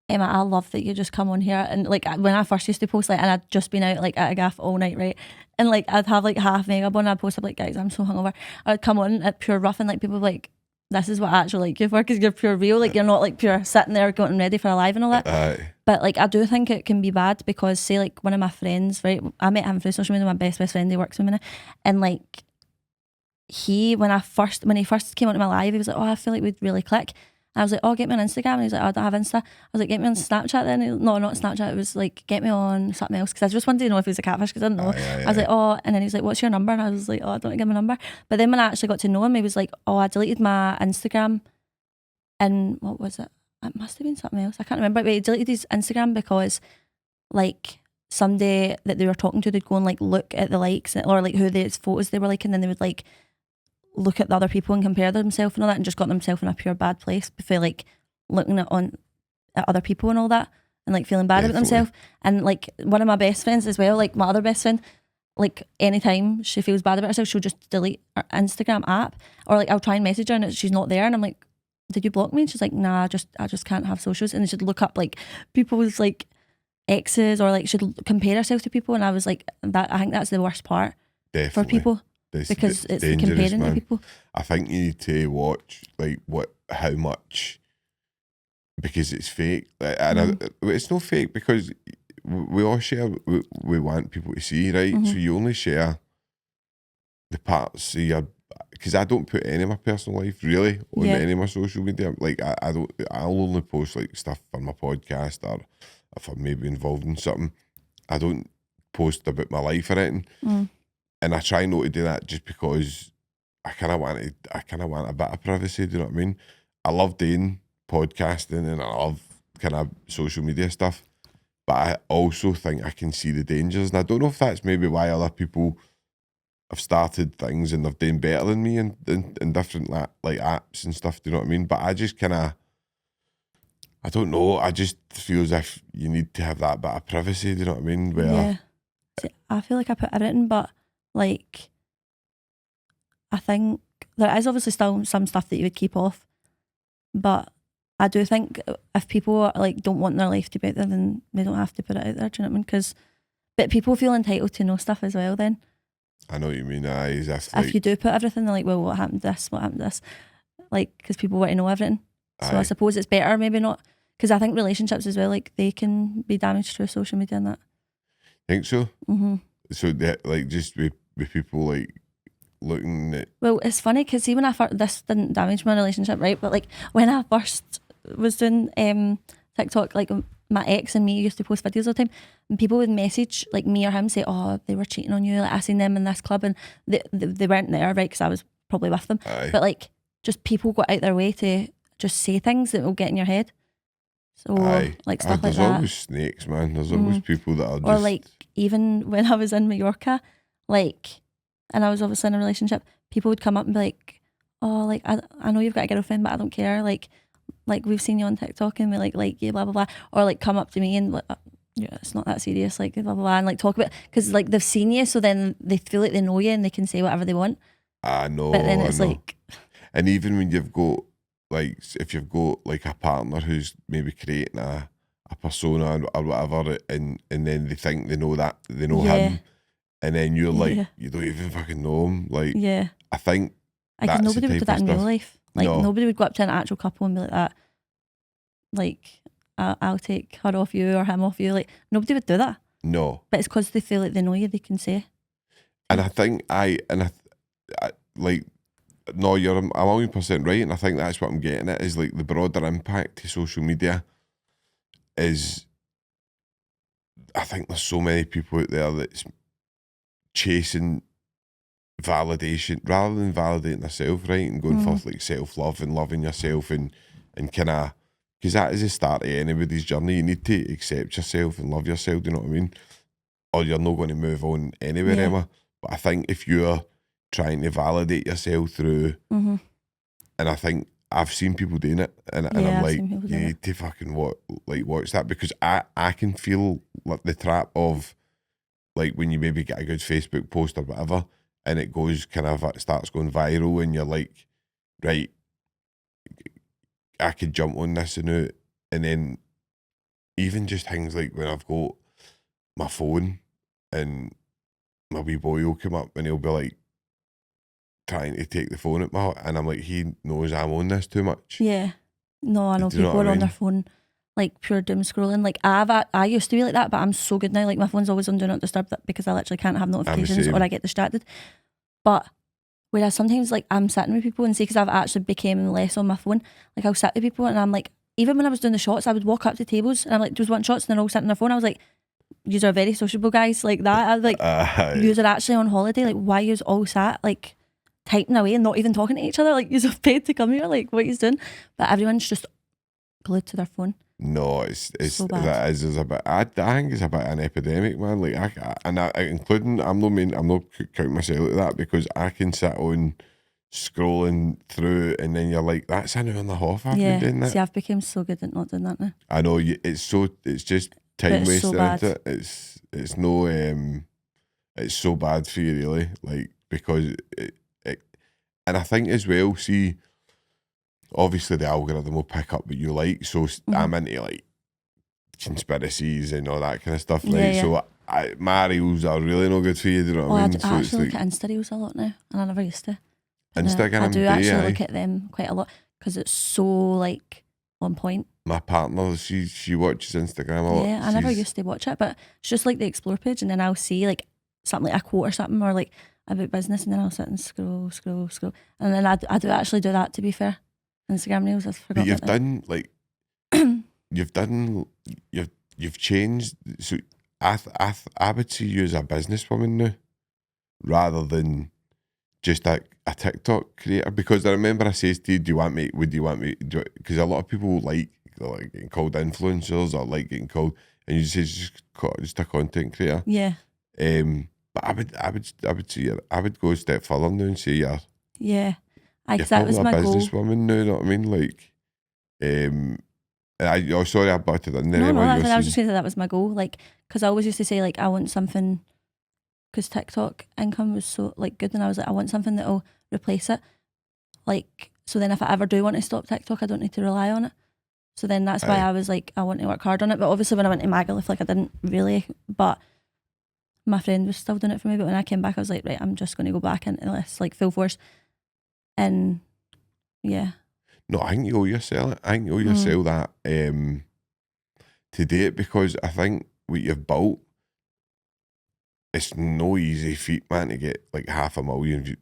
Emma, I love that you just come on here, and like when I first used to post, like, and I'd just been out like at a gaff all night, right, and like I'd have like half makeup on, I'd post up like, guys, I'm so hungover, I'd come on at pure rough, and like people were like, this is what I actually like you for, because you're pure real, like you're not like pure sitting there getting ready for a live and all that. But like I do think it can be bad, because say like one of my friends, right, I met him through social media, my best friend, he works with me now, and like when he first came onto my live, he was like, oh, I feel like we'd really click. I was like, oh, get me on Instagram. And he was like, oh, I don't have Insta. I was like, get me on Snapchat then. No, not Snapchat. It was like, get me on something else. Because I just wanted to know if he was a catfish, because I didn't know. I was like, oh, and then he was like, what's your number? And I was like, oh, I don't give him a number. But then when I actually got to know him, he was like, oh, I deleted my Instagram. And what was it? It must have been something else. I can't remember. But he deleted his Instagram because like somebody that they were talking to, they'd go and like look at the likes or like who the photos they were liking, and then they would like look at the other people and compare themselves and all that, and just got themselves in a pure bad place before like looking at other people and all that, and like feeling bad about themselves. And like one of my best friends as well, like my other best friend, like anytime she feels bad about herself, she'll just delete her Instagram app, or like I'll try and message her and she's not there, and I'm like, did you block me? And she's like, nah, I just can't have socials. And she'd look up like people's like exes, or like she'd compare herself to people, and I was like, I think that's the worst part. Definitely. For people. Because it's comparing to people. I think you need to watch like how much, because it's fake, and it's not fake, because we all share we want people to see, right? So you only share the parts of your, because I don't put any of my personal life really on any of my social media. Like I'll only post like stuff for my podcast, or if I'm maybe involved in something. I don't post about my life or anything. And I try not to do that, just because I kind of want a bit of privacy. Do you know what I mean? I love doing podcasting and I love kind of social media stuff, but I also think I can see the dangers. And I don't know if that's maybe why other people have started things and they're doing better than me in different like apps and stuff. Do you know what I mean? But I just kind of, I don't know. I just feel as if you need to have that bit of privacy. Do you know what I mean? Where See, I feel like I put everything, but like, I think there is obviously still some stuff that you would keep off, but I do think if people like don't want their life to be out there, then they don't have to put it out there. Do you know what I mean? But people feel entitled to know stuff as well. Then I know what you mean. If you do put everything, they're like, well, what happened to this? What happened to this? Like, because people want to know everything. So I suppose it's better, maybe not, because I think relationships as well, like they can be damaged through social media and that. Think so? So that, like, just with people, like, looking at. Well, it's funny because see, when this didn't damage my relationship, right? But like when I first was doing TikTok, like my ex and me used to post videos all the time, and people would message like me or him, say, "Oh, they were cheating on you. Like I seen them in this club," and they weren't there, right? Because I was probably with them. Aye. But like, just people go out their way to just say things that will get in your head. So like stuff like that. There's always snakes, man. There's always people that are just. Or like even when I was in Mallorca, like, and I was obviously in a relationship, people would come up and be like, "Oh, like I know you've got a girlfriend, but I don't care. Like we've seen you on TikTok and we like you, blah blah blah." Or like come up to me and like, yeah, it's not that serious, like blah blah blah, and like talk about, because like they've seen you, so then they feel like they know you and they can say whatever they want. I know. But then it's like, and even when you've got like, if you've got like a partner who's maybe creating a persona or whatever, and then they think they know him, and then you're like, you don't even fucking know him. Like, I think because nobody would do that in real life. Like nobody would go up to an actual couple and be like that. Like, I'll take her off you or him off you. Like, nobody would do that. No. But it's because they feel like they know you, they can say. And I think I like, no, you're a 1,000,000% right, and I think that's what I'm getting at, is like the broader impact to social media is, I think there's so many people out there that's chasing validation rather than validating themselves, right, and going for like self-love and loving yourself and kind of, because that is the start of anybody's journey. You need to accept yourself and love yourself, do you know what I mean? Or you're not going to move on anywhere, Emma. But I think if you're trying to validate yourself through, and I think I've seen people doing it, and I'm like, you need to fucking watch that, because I can feel like the trap of like when you maybe get a good Facebook post or whatever, and it goes it starts going viral, and you're like, right, I could jump on this and out, and then even just things like when I've got my phone and my wee boy will come up and he'll be like trying to take the phone at me, and I'm like, he knows I'm on this too much. Yeah. No, I know people are on their phone like pure doom scrolling. Like I used to be like that, but I'm so good now. Like my phone's always on do not disturb, because I literally can't have notifications or I get distracted. But whereas sometimes like I'm sitting with people and say, because I've actually became less on my phone, like I'll sit with people and I'm like, even when I was doing the shots, I would walk up to tables and I'm like, just want shots, and they're all sitting on their phone. I was like, yous are very sociable guys like that. I was like, yous are actually on holiday. Like, why yous all sat like typing away and not even talking to each other? Like, yous have paid to come here. Like, what yous doing? But everyone's just glued to their phone. No, it's so bad. that is a bit. I think it's a bit an epidemic, man. Like including, I'm not counting myself like that, because I can sit on scrolling through, and then you're like, that's an hour and a half I've been doing that. See, I've become so good at not doing that now. I know it's just time wasting, isn't it? It's no it's so bad for you, really, like, because it and I think as well, see, obviously the algorithm will pick up what you like, so I'm into like conspiracies and all that kind of stuff, right? So my reels are really no good for you, do you know what I mean? I actually look at Insta reels a lot now, and I never used to. Instagram, I do actually look at them quite a lot, because it's so like on point. My partner, she watches Instagram a lot. Yeah, I never used to watch it, but it's just like the explore page, and then I'll see like something like a quote or something, or like about business, and then I'll sit and scroll, and then I do actually do that, to be fair. Instagram reels, I've forgotten. But you've changed. So I would see you as a businesswoman now, rather than just a TikTok creator, because I remember I says to you, would you want me, because a lot of people like getting called influencers, or like getting called, and you say just a content creator. Yeah. But I would see you, I would go a step further now and say you're that was my goal. Businesswoman now, you know what I mean? Like, sorry I butted in there. No, I was just going to say that was my goal, like, because I always used to say like I want something, because TikTok income was so like good, and I was like, I want something that'll replace it, like, so then if I ever do want to stop TikTok, I don't need to rely on it. So then that's why I was like, I want to work hard on it. But obviously when I went to Magaluf, like I didn't really, but my friend was still doing it for me. But when I came back, I was like, right, I'm just going to go back into this like full force. And yeah. No, I think you owe yourself it. I think you owe yourself that to do it, because I think what you've built, it's no easy feat, man, to get like 500,000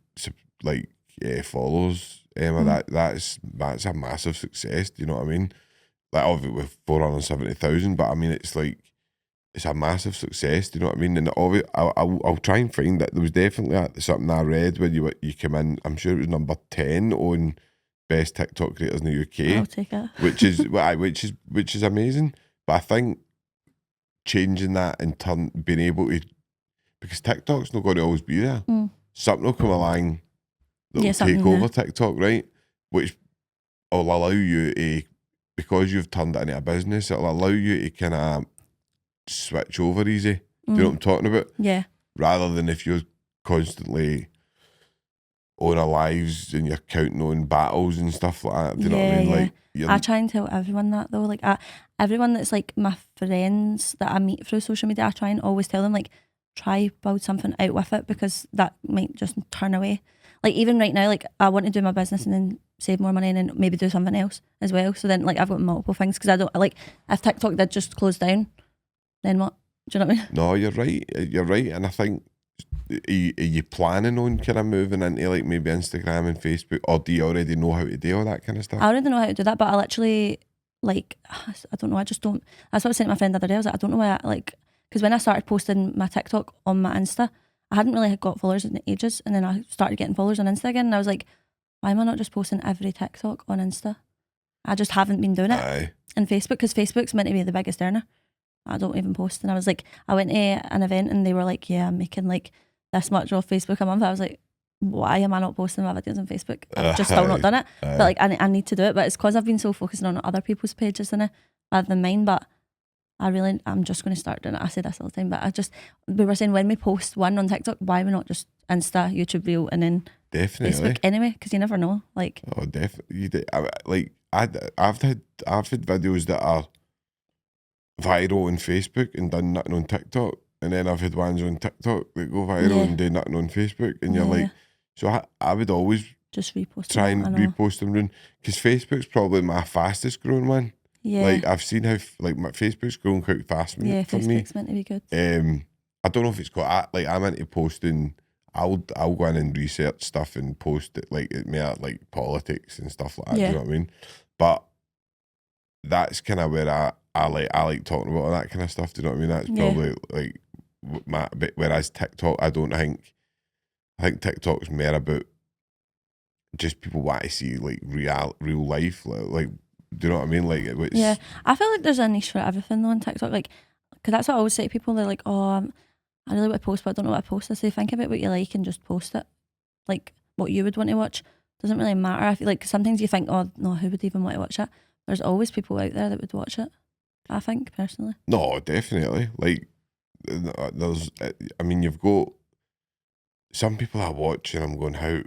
like followers, Emma, that's a massive success. Do you know what I mean? Like obviously with 470,000, but I mean it's like it's a massive success. Do you know what I mean? And obviously, I'll try and find that. There was definitely something I read when you came in. I'm sure it was number 10 on best TikTok creators in the UK. I'll take it. which is amazing. But I think changing that and being able to, because TikTok's not going to always be there. Something will come along that will take over TikTok, right? Which will allow you to, because you've turned it into a business, it'll allow you to kind of switch over easy. Do you know what I'm talking about? Yeah. Rather than if you're constantly on our lives and you're counting on battles and stuff like that. Do you know what I mean? Like I try and tell everyone that though. Like everyone that's like my friends that I meet through social media, I try and always tell them like try build something out with it, because that might just turn away. Like even right now, like I want to do my business and then save more money and then maybe do something else as well. So then like I've got multiple things, because I don't like, if TikTok did just close down, then what? Do you know what I mean? No, you're right. And I think, are you planning on kind of moving into like maybe Instagram and Facebook, or do you already know how to do all that kind of stuff? I already know how to do that, but I literally like, I don't know, I just don't. That's what I was saying to my friend the other day. I was like, I don't know why because when I started posting my TikTok on my Insta, I hadn't really got followers in ages, and then I started getting followers on Insta again, and I was like, why am I not just posting every TikTok on Insta? I just haven't been doing it. Aye. And Facebook, because Facebook's meant to be the biggest earner. I don't even post. And I was like, I went to an event and they were like, yeah, I'm making like this much off Facebook a month. I was like, why am I not posting my videos on Facebook? I've just still not done it. But like I need to do it. But it's because I've been so focused on other people's pages in it rather than mine. But I'm just going to start doing it. I say this all the time, but we were saying when we post one on TikTok, why are we not just Insta, YouTube Reel, and then Facebook anyway? Because you never know. Like, oh, definitely. I've had videos that are viral on Facebook and done nothing on TikTok, and then I've had ones on TikTok that go viral and do nothing on Facebook, and you're like, so I would always just try and repost them, because Facebook's probably my fastest growing one. Yeah, like I've seen how like my Facebook's growing quite fast for me. Facebook's meant to be good. I don't know if it's got like I'm into posting. I'll go in and research stuff and post it like it may like politics and stuff like that. Do you know what I mean? But that's kind of where I like talking about all that kind of stuff. Do you know what I mean? That's probably like my bit. Whereas TikTok, I think TikTok's more about just people want to see like real life, like do you know what I mean? Like I feel like there's a niche for everything though on TikTok. Like, because that's what I always say to people. They're like, oh, I really want to post, but I don't know what to post. I say, think about what you like and just post it. Like what you would want to watch doesn't really matter. I feel like sometimes you think, oh no, who would even want to watch it? There's always people out there that would watch it. I think personally. No, definitely. Like there's, I mean, you've got some people I watch and I'm going, how,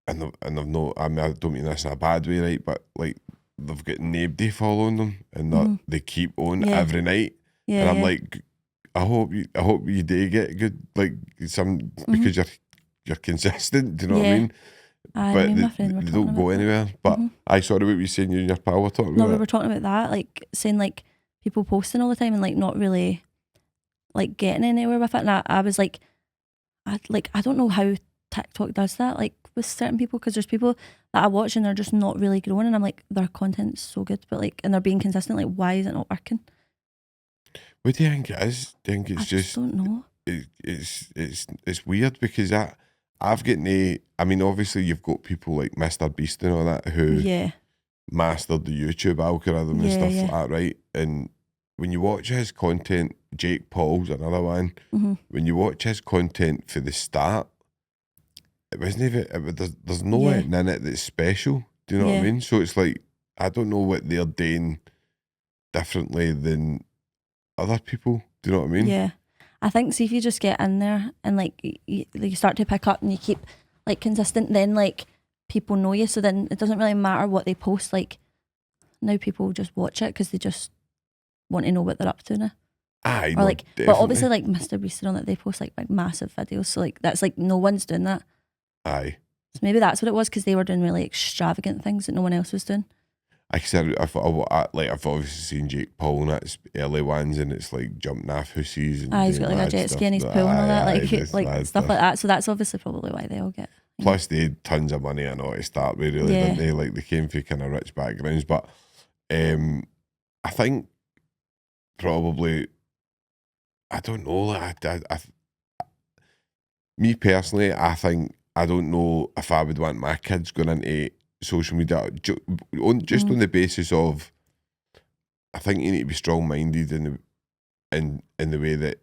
and they've no, I mean, I don't mean this in a bad way, right? But like they've got nobody following them, and they keep on every night, and I'm like, I hope you do get good, like some because you're consistent. Do you know what I mean? But they don't go anywhere. But I saw what you saying. You and your pal were talking about. No, we were talking about that, like saying like people posting all the time and like not really like getting anywhere with it. And I was like, I don't know how TikTok does that, like with certain people, because there's people that I watch and they're just not really growing, and I'm like, their content's so good, but like, and they're being consistent. Like, why is it not working? What do you think it is? Do you think it's just don't know. It's weird because I've gotten I mean, obviously you've got people like Mr. Beast and all that who mastered the YouTube algorithm and stuff like that, right? And when you watch his content, Jake Paul's another one. When you watch his content for the start, it wasn't even. There's no anything in it that's special. Do you know what I mean? So it's like I don't know what they're doing differently than other people. Do you know what I mean? Yeah, I think see if you just get in there and like you start to pick up and you keep like consistent, then like people know you. So then it doesn't really matter what they post. Like now people just watch it because they just want to know what they're up to now. Aye, or like, but obviously like Mr. Beast and all that, they post like massive videos. So like that's like no one's doing that. Aye. So maybe that's what it was, because they were doing really extravagant things that no one else was doing. I've obviously seen Jake Paul and that's early ones, and it's like jumping off hussies and he's got like a jet ski and he's pool and all that, like stuff like that. So that's obviously probably why they all get. Plus, they had tons of money, I know, to start with, really, didn't they? Like, they came from kind of rich backgrounds. But I think probably, I don't know, like, me personally, I think, I don't know if I would want my kids going into social media just on the basis of, I think you need to be strong-minded in the way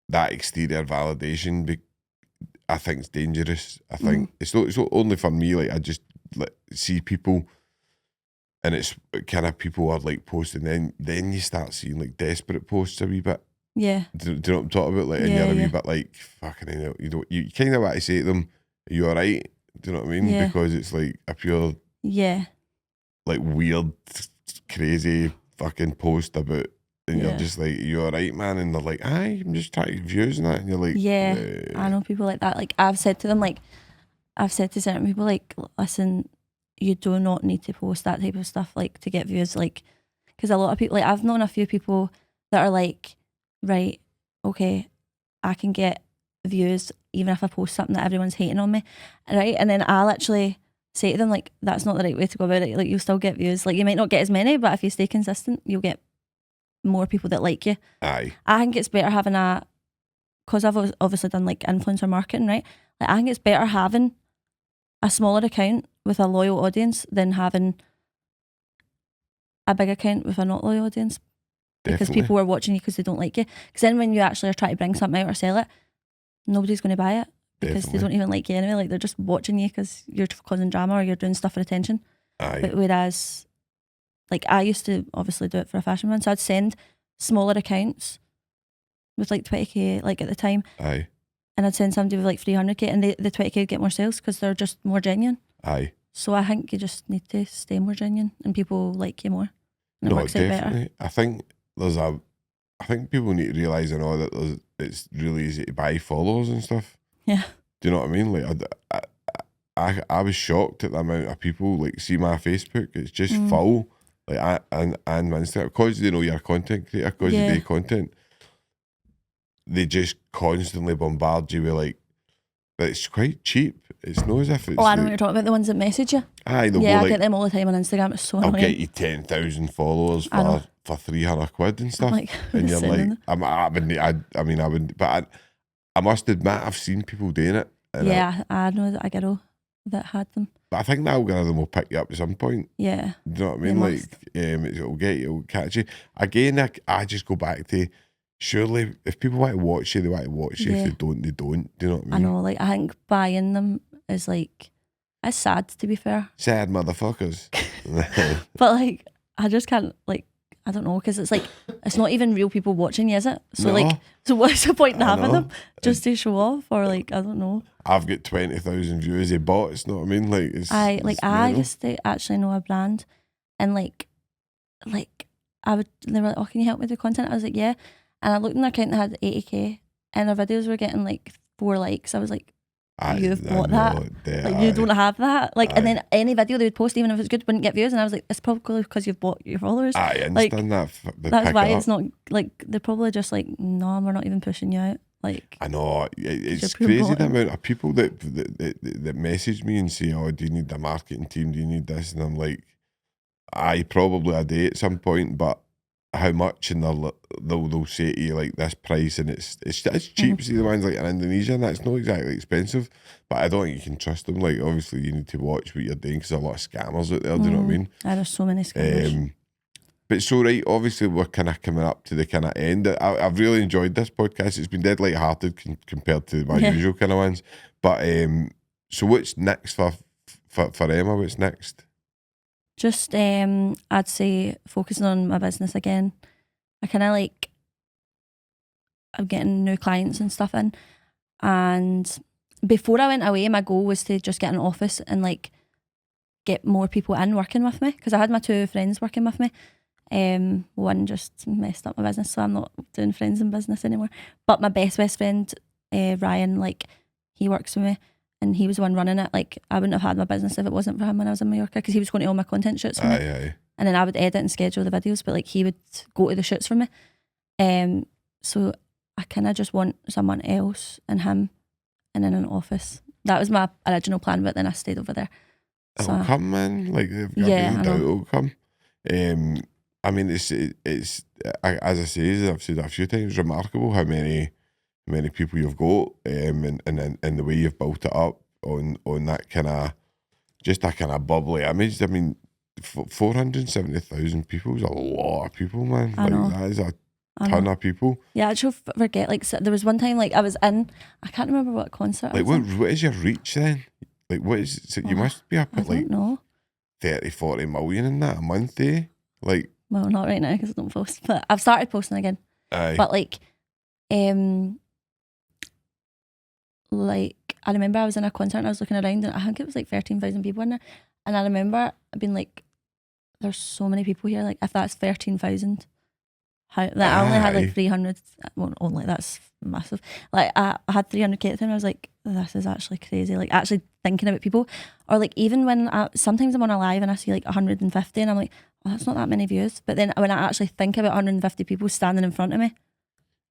that exterior validation, I think it's dangerous. I think it's not only for me, like I just see people, and it's kind of people are like posting, then you start seeing like desperate posts a wee bit. Yeah. Do you know what I'm talking about? Like, and you're a wee bit like, fucking hell, you kind of want to say to them, are you alright? Do you know what I mean? Yeah. Because it's like a pure, like weird, crazy fucking post about, and you're just like, are you alright, man? And they're like, aye, I'm just trying to get views and that. And you're like, I know people like that. Like, I've said to them, like, I've said to certain people, like, listen, you do not need to post that type of stuff, like, to get views. Like, because a lot of people, like, I've known a few people that are like, right, okay, I can get views even if I post something that everyone's hating on me, right? And then I'll actually say to them, like, that's not the right way to go about it. Like, you'll still get views. Like, you might not get as many, but if you stay consistent, you'll get more people that like you. Aye. I think it's better having because I've obviously done like influencer marketing, right? Like, I think it's better having a smaller account with a loyal audience than having a big account with a not loyal audience. Because people are watching you because they don't like you. Because then when you actually are trying to bring something out or sell it, nobody's going to buy it because they don't even like you anyway. Like, they're just watching you because you're causing drama or you're doing stuff for attention. Aye. But whereas, like, I used to obviously do it for a fashion brand, so I'd send smaller accounts with like 20k, like at the time. Aye. And I'd send somebody with like 300k, and the 20k would get more sales because they're just more genuine. Aye. So I think you just need to stay more genuine, and people like you more. And it works definitely. Out better. I think people need to realise and all that it's really easy to buy followers and stuff. Yeah. Do you know what I mean? Like, I was shocked at the amount of people like see my Facebook. It's just full. Like, and my Instagram, because they know you're a content creator, because you do content, they just constantly bombard you with like, but it's quite cheap. It's not as if it's. Oh, I know what you're talking about, the ones that message you. Aye, I get them all the time on Instagram. It's so annoying. I'll get you 10,000 followers for 300 quid and stuff. Like, and you're like, I wouldn't, but I must admit, I've seen people doing it. I know that a girl that had them. But I think the algorithm will pick you up at some point. Yeah. Do you know what I mean? Like, it'll catch you. Again, I just go back to, surely, if people want to watch you, they want to watch you. If they don't, they don't. Do you know what I mean? I know, like, I think buying them is like, it's sad, to be fair. Sad motherfuckers. But like, I just can't, like, I don't know, because it's like, it's not even real people watching you, is it? So no. Like, so what's the point in having them? Just to show off, or like, I don't know. I've got 20,000 viewers they bought, it's not what I mean? Like, I used to actually know a brand, and like they were like, oh, can you help me with content? I was like, yeah. And I looked in their account, they had 80k, and their videos were getting like 4 likes. I was like, you've bought that. Like, you don't have that. Like, and then any video they would post, even if it's good, wouldn't get views. And I was like, it's probably because you've bought your followers. I understand that. That's why it's not, like, they're probably just like, no, we're not even pushing you out. Like, I know, it's crazy the amount of people that message me and say, oh, do you need a marketing team? Do you need this? And I'm like, I do at some point, but how much? And they'll say to you like this price, and it's cheap. See the ones like in Indonesia and that's not exactly expensive, but I don't think you can trust them. Like, obviously you need to watch what you're doing because there's a lot of scammers out there. Do you know what I mean? There's so many scammers. But so right, obviously we're kind of coming up to the kind of end. I've really enjoyed this podcast. It's been dead light-hearted compared to my usual kind of ones. But so what's next for Emma? What's next? Just I'd say focusing on my business again. I kind of like, I'm getting new clients and stuff in, and before I went away, my goal was to just get an office and like get more people in working with me, because I had my 2 friends working with me. One just messed up my business, so I'm not doing friends in business anymore. But my best friend, Ryan, like, he works with me, and he was the one running it. Like, I wouldn't have had my business if it wasn't for him when I was in Mallorca, because he was going to all my content shoots for me. And then I would edit and schedule the videos, but like he would go to the shoots for me. So I kind of just want someone else and him and in an office. That was my original plan, but then I stayed over there. It'll come, man. Like, I've got no doubt it'll come. I mean, it's as I say, I've said it a few times, remarkable how many people you've got, and the way you've built it up on that kind of, just that kind of bubbly image. I mean, 470,000 people is a lot of people, man. I know. That is a ton of people. Yeah, I actually forget. Like, so there was one time, like, I was in, I can't remember what concert. Like, what is your reach then? Like, what is it? So you must be up at like 30-40 million in that a month, eh? Like, well, not right now because I don't post, but I've started posting again. Aye. But like I remember I was in a concert and I was looking around and I think it was like 13,000 people in there, and I remember being like, there's so many people here, like if that's 13,000, how that I only had like 300, well, only, that's massive. Like I had 300k at the time. I was like, this is actually crazy, like actually thinking about people. Or like even when sometimes I'm on a live and I see like 150 and I'm like, oh, that's not that many views, but then when I actually think about 150 people standing in front of me,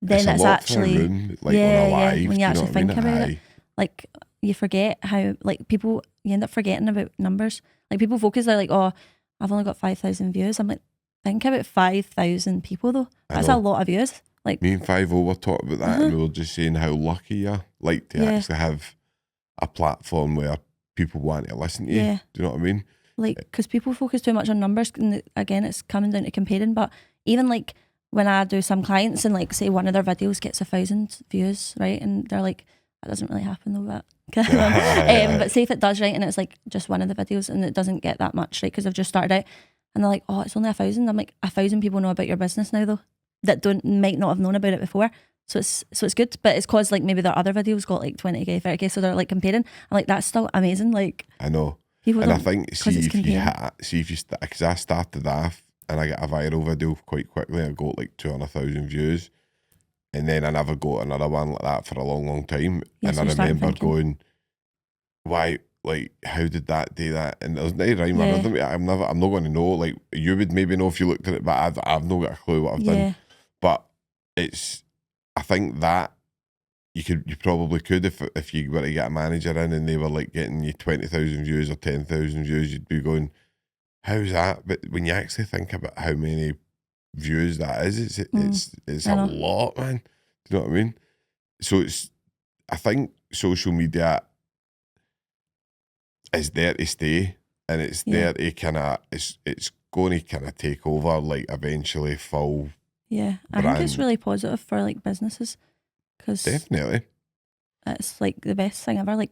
then it's actually room, like, on a live, when you actually think about it, like you forget how, like, people, you end up forgetting about numbers. Like people focus, they're like, oh, I've only got 5,000 views. I'm like, think about 5,000 people though. That's a lot of views. Like, me and 50 were talking about that, and we were just saying how lucky you are, like, to actually have a platform where people want to listen to you. Do you know what I mean? Like, because people focus too much on numbers, and again, it's coming down to comparing. But even like when I do some clients and like say one of their videos gets 1,000 views, right, and they're like, that doesn't really happen though, but but say if it does, right, and it's like just one of the videos and it doesn't get that much, right, because I've just started out, and they're like, oh, it's only 1,000. I'm like, 1,000 people know about your business now though, that might not have known about it before. So it's good, but it's cause like maybe their other videos got like 20k, 30k, so they're like comparing. I'm like, that's still amazing. Like, I know, and I think because I started off and I got a viral video quite quickly. I got like 200,000 views, and then I never got another one like that for a long time. And I remember going, why? Like, how did that do that? And there's no rhyme or rhythm. I'm not going to know. Like, you would maybe know if you looked at it, but I've not got a clue what I've done. But I think that you probably could, if you were to get a manager in and they were like getting you 20,000 views or 10,000 views, you'd be going, how's that? But when you actually think about how many views that is, it's a lot, man. Do you know what I mean? So I think social media is there to stay, and it's there to kind of, it's going to kind of take over, like, eventually full. Yeah, I think it's really positive for like businesses, because definitely it's like the best thing ever. Like,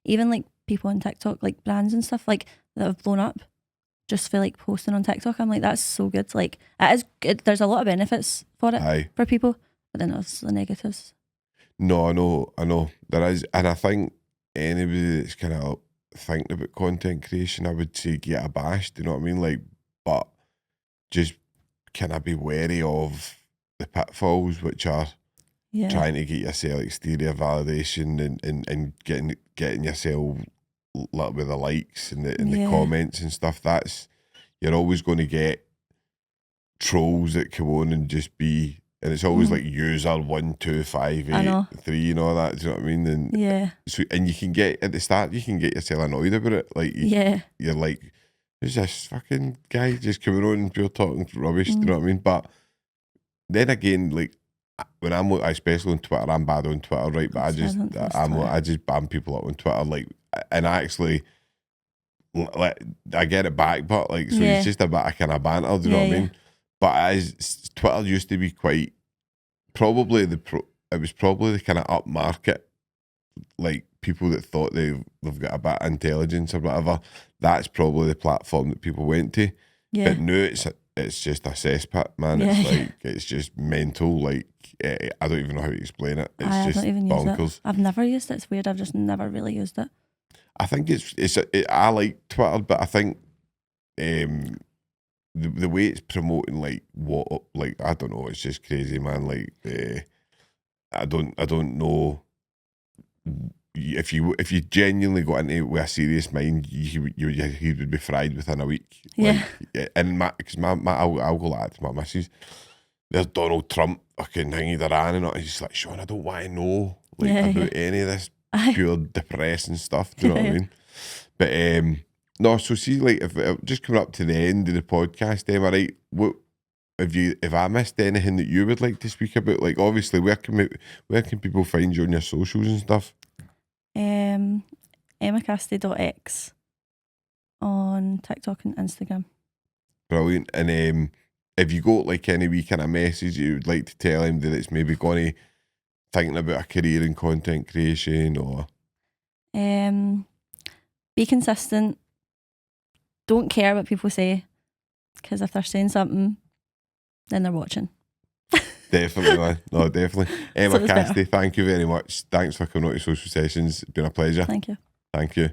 even like people on TikTok, like brands and stuff like that have blown up just for like posting on TikTok. I'm like, that's so good. Like, it is good. There's a lot of benefits for it for people, but then there's the negatives. No, I know there is, and I think anybody that's kind of thinking about content creation, I would say get a bash. Do you know what I mean? Like, but just kind of be wary of the pitfalls, which are trying to get yourself exterior validation and getting yourself little bit of likes and the comments and stuff. That's, you're always going to get trolls that come on and just be, and it's always like user 12583 and all that. Do you know what I mean? And so, and you can get at the start, you can get yourself annoyed about it. Like, you're like, who's this fucking guy just coming on and pure talking rubbish? Do you know what I mean? But then again, like, when I'm, especially on Twitter, I'm bad on Twitter, right? But I just ban people up on Twitter, like, and actually, like, I get it back, but like, so it's just a bit of kind of banter. Do you know what I mean? But Twitter used to be quite, probably it was probably the kind of upmarket, like, people that thought they've got a bit of intelligence or whatever. That's probably the platform that people went to. But now it's just a cesspit, man. It's like, it's just mental. Like, I don't even know how to explain it. It's just bonkers. I've never used it. It's weird. I've just never really used it. I think I like Twitter, but I think the way it's promoting, like, I don't know, it's just crazy, man. Like, I don't know if you genuinely got into it with a serious mind, he would be fried within a week. Yeah. Like, and I'll go like that to my missus. There's Donald Trump fucking hanging Iran and all. He's just like, Sean, I don't want to know about any of this pure depressing stuff. Do you know what I mean? But no, so see, like, if just coming up to the end of the podcast, Emma, right? What if I missed anything that you would like to speak about? Like, obviously, where can people find you on your socials and stuff? EmmaCassidy.x on TikTok and Instagram. Brilliant. And if you got like any wee kind of message you would like to tell him that it's maybe going to thinking about a career in content creation or be consistent. Don't care what people say, because if they're saying something, then they're watching. Definitely, man. No, definitely. Emma Cassidy, thank you very much. Thanks for coming out to Social Sessions. It's been a pleasure. Thank you. Thank you.